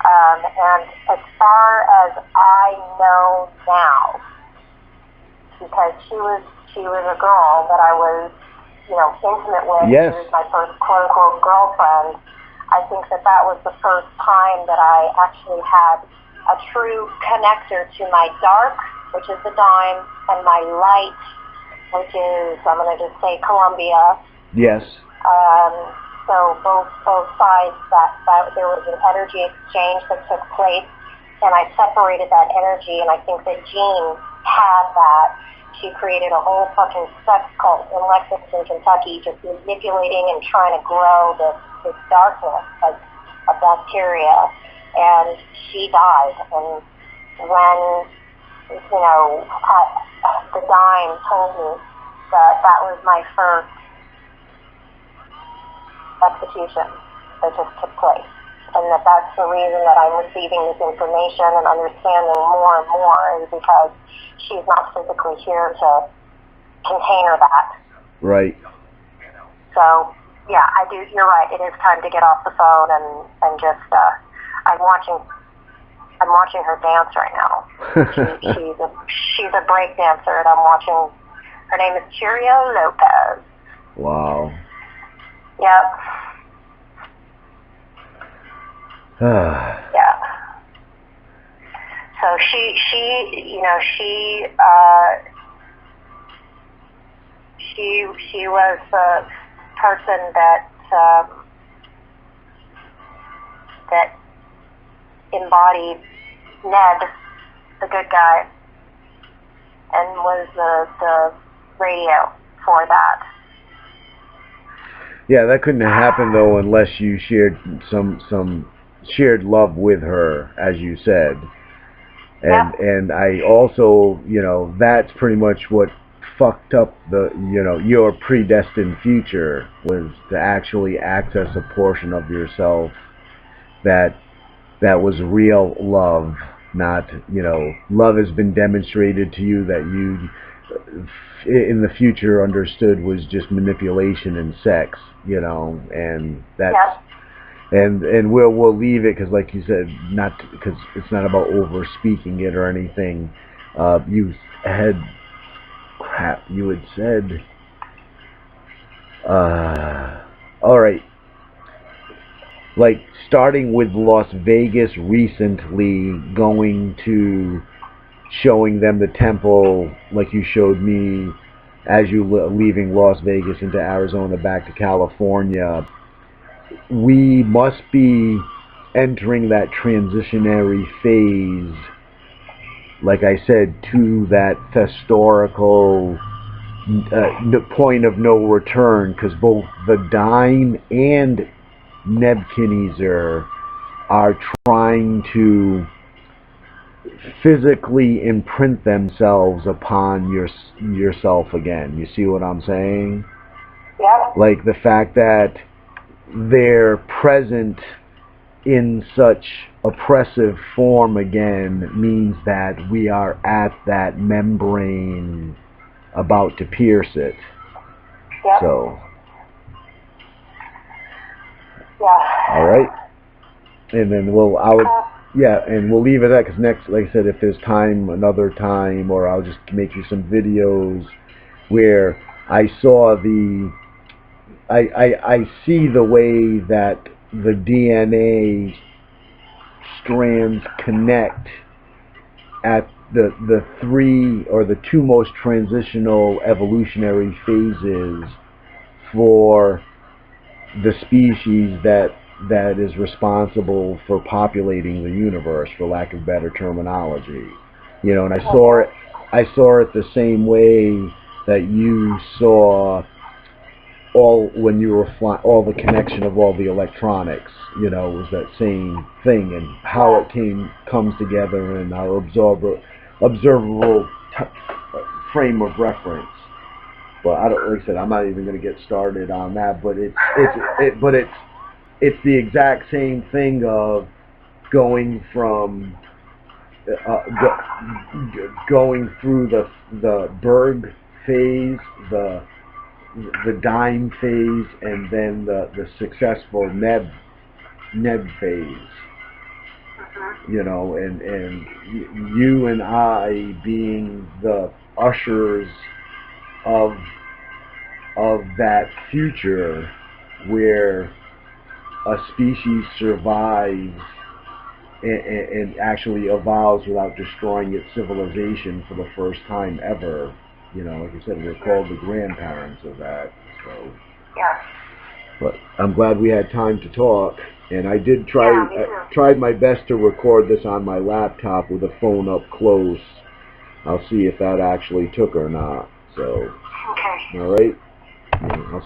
And as far as I know now, because she was a girl that I was, intimate with. Yes. She was my first quote-unquote girlfriend. I think that was the first time that I actually had a true connector to my dark, which is the dime, and my light, which is, I'm going to just say Columbia. Yes. So both sides, that there was an energy exchange that took place, and I separated that energy, and I think that Jean had that. She created a whole fucking sex cult in Lexington, Kentucky, just manipulating and trying to grow this darkness of bacteria, and she died. And when, the dime told me that was my first execution that just took place, and that's the reason that I'm receiving this information and understanding more and more, is because she's not physically here to contain that. Right. So yeah, I do. You're right. It is time to get off the phone and just. I'm watching her dance right now. She's a break dancer, and I'm watching. Her name is Cheerio Lopez. Wow. Yep. Yeah. So she was the person that embodied Ned, the good guy, and was the radio for that. Yeah, that couldn't have happened though unless you shared some shared love with her, as you said. And Yep. and I also, that's pretty much what fucked up your predestined future, was to actually access a portion of yourself that was real love, not, love has been demonstrated to you that you in the future understood was just manipulation and sex, and that's. Yep. And we'll leave it because, like you said, not because it's not about over speaking it or anything. You had said. All right. Like starting with Las Vegas recently, going to showing them the temple, like you showed me, as you leaving Las Vegas into Arizona back to California. We must be entering that transitionary phase, like I said, to that historical point of no return, because both the Dime and Nebuchadnezzar are trying to physically imprint themselves upon yourself again. You see what I'm saying? Yep. Like the fact that they're present in such oppressive form again means that we are at that membrane about to pierce it. Yep. So. Yeah. All right. And then and we'll leave it at that, because next, like I said, if there's time, another time, or I'll just make you some videos where I saw I see the way that the DNA strands connect at the three or the two most transitional evolutionary phases for the species that is responsible for populating the universe, for lack of better terminology. And I saw it the same way that you saw all when you were all the connection of all the electronics, you know, was that same thing, and how it comes together in our observable frame of reference. But I don't, like I said, I'm not even going to get started on that. But it's the exact same thing of going from going through the Berg phase, the dime phase, and then the successful neb phase. You know, and you and I being the ushers of that future where a species survives and actually evolves without destroying its civilization for the first time ever. You know, like I said, we're called the grandparents of that. So, yeah. But I'm glad we had time to talk, and I did tried my best to record this on my laptop with the phone up close. I'll see if that actually took or not. So, Okay. all right. Yeah,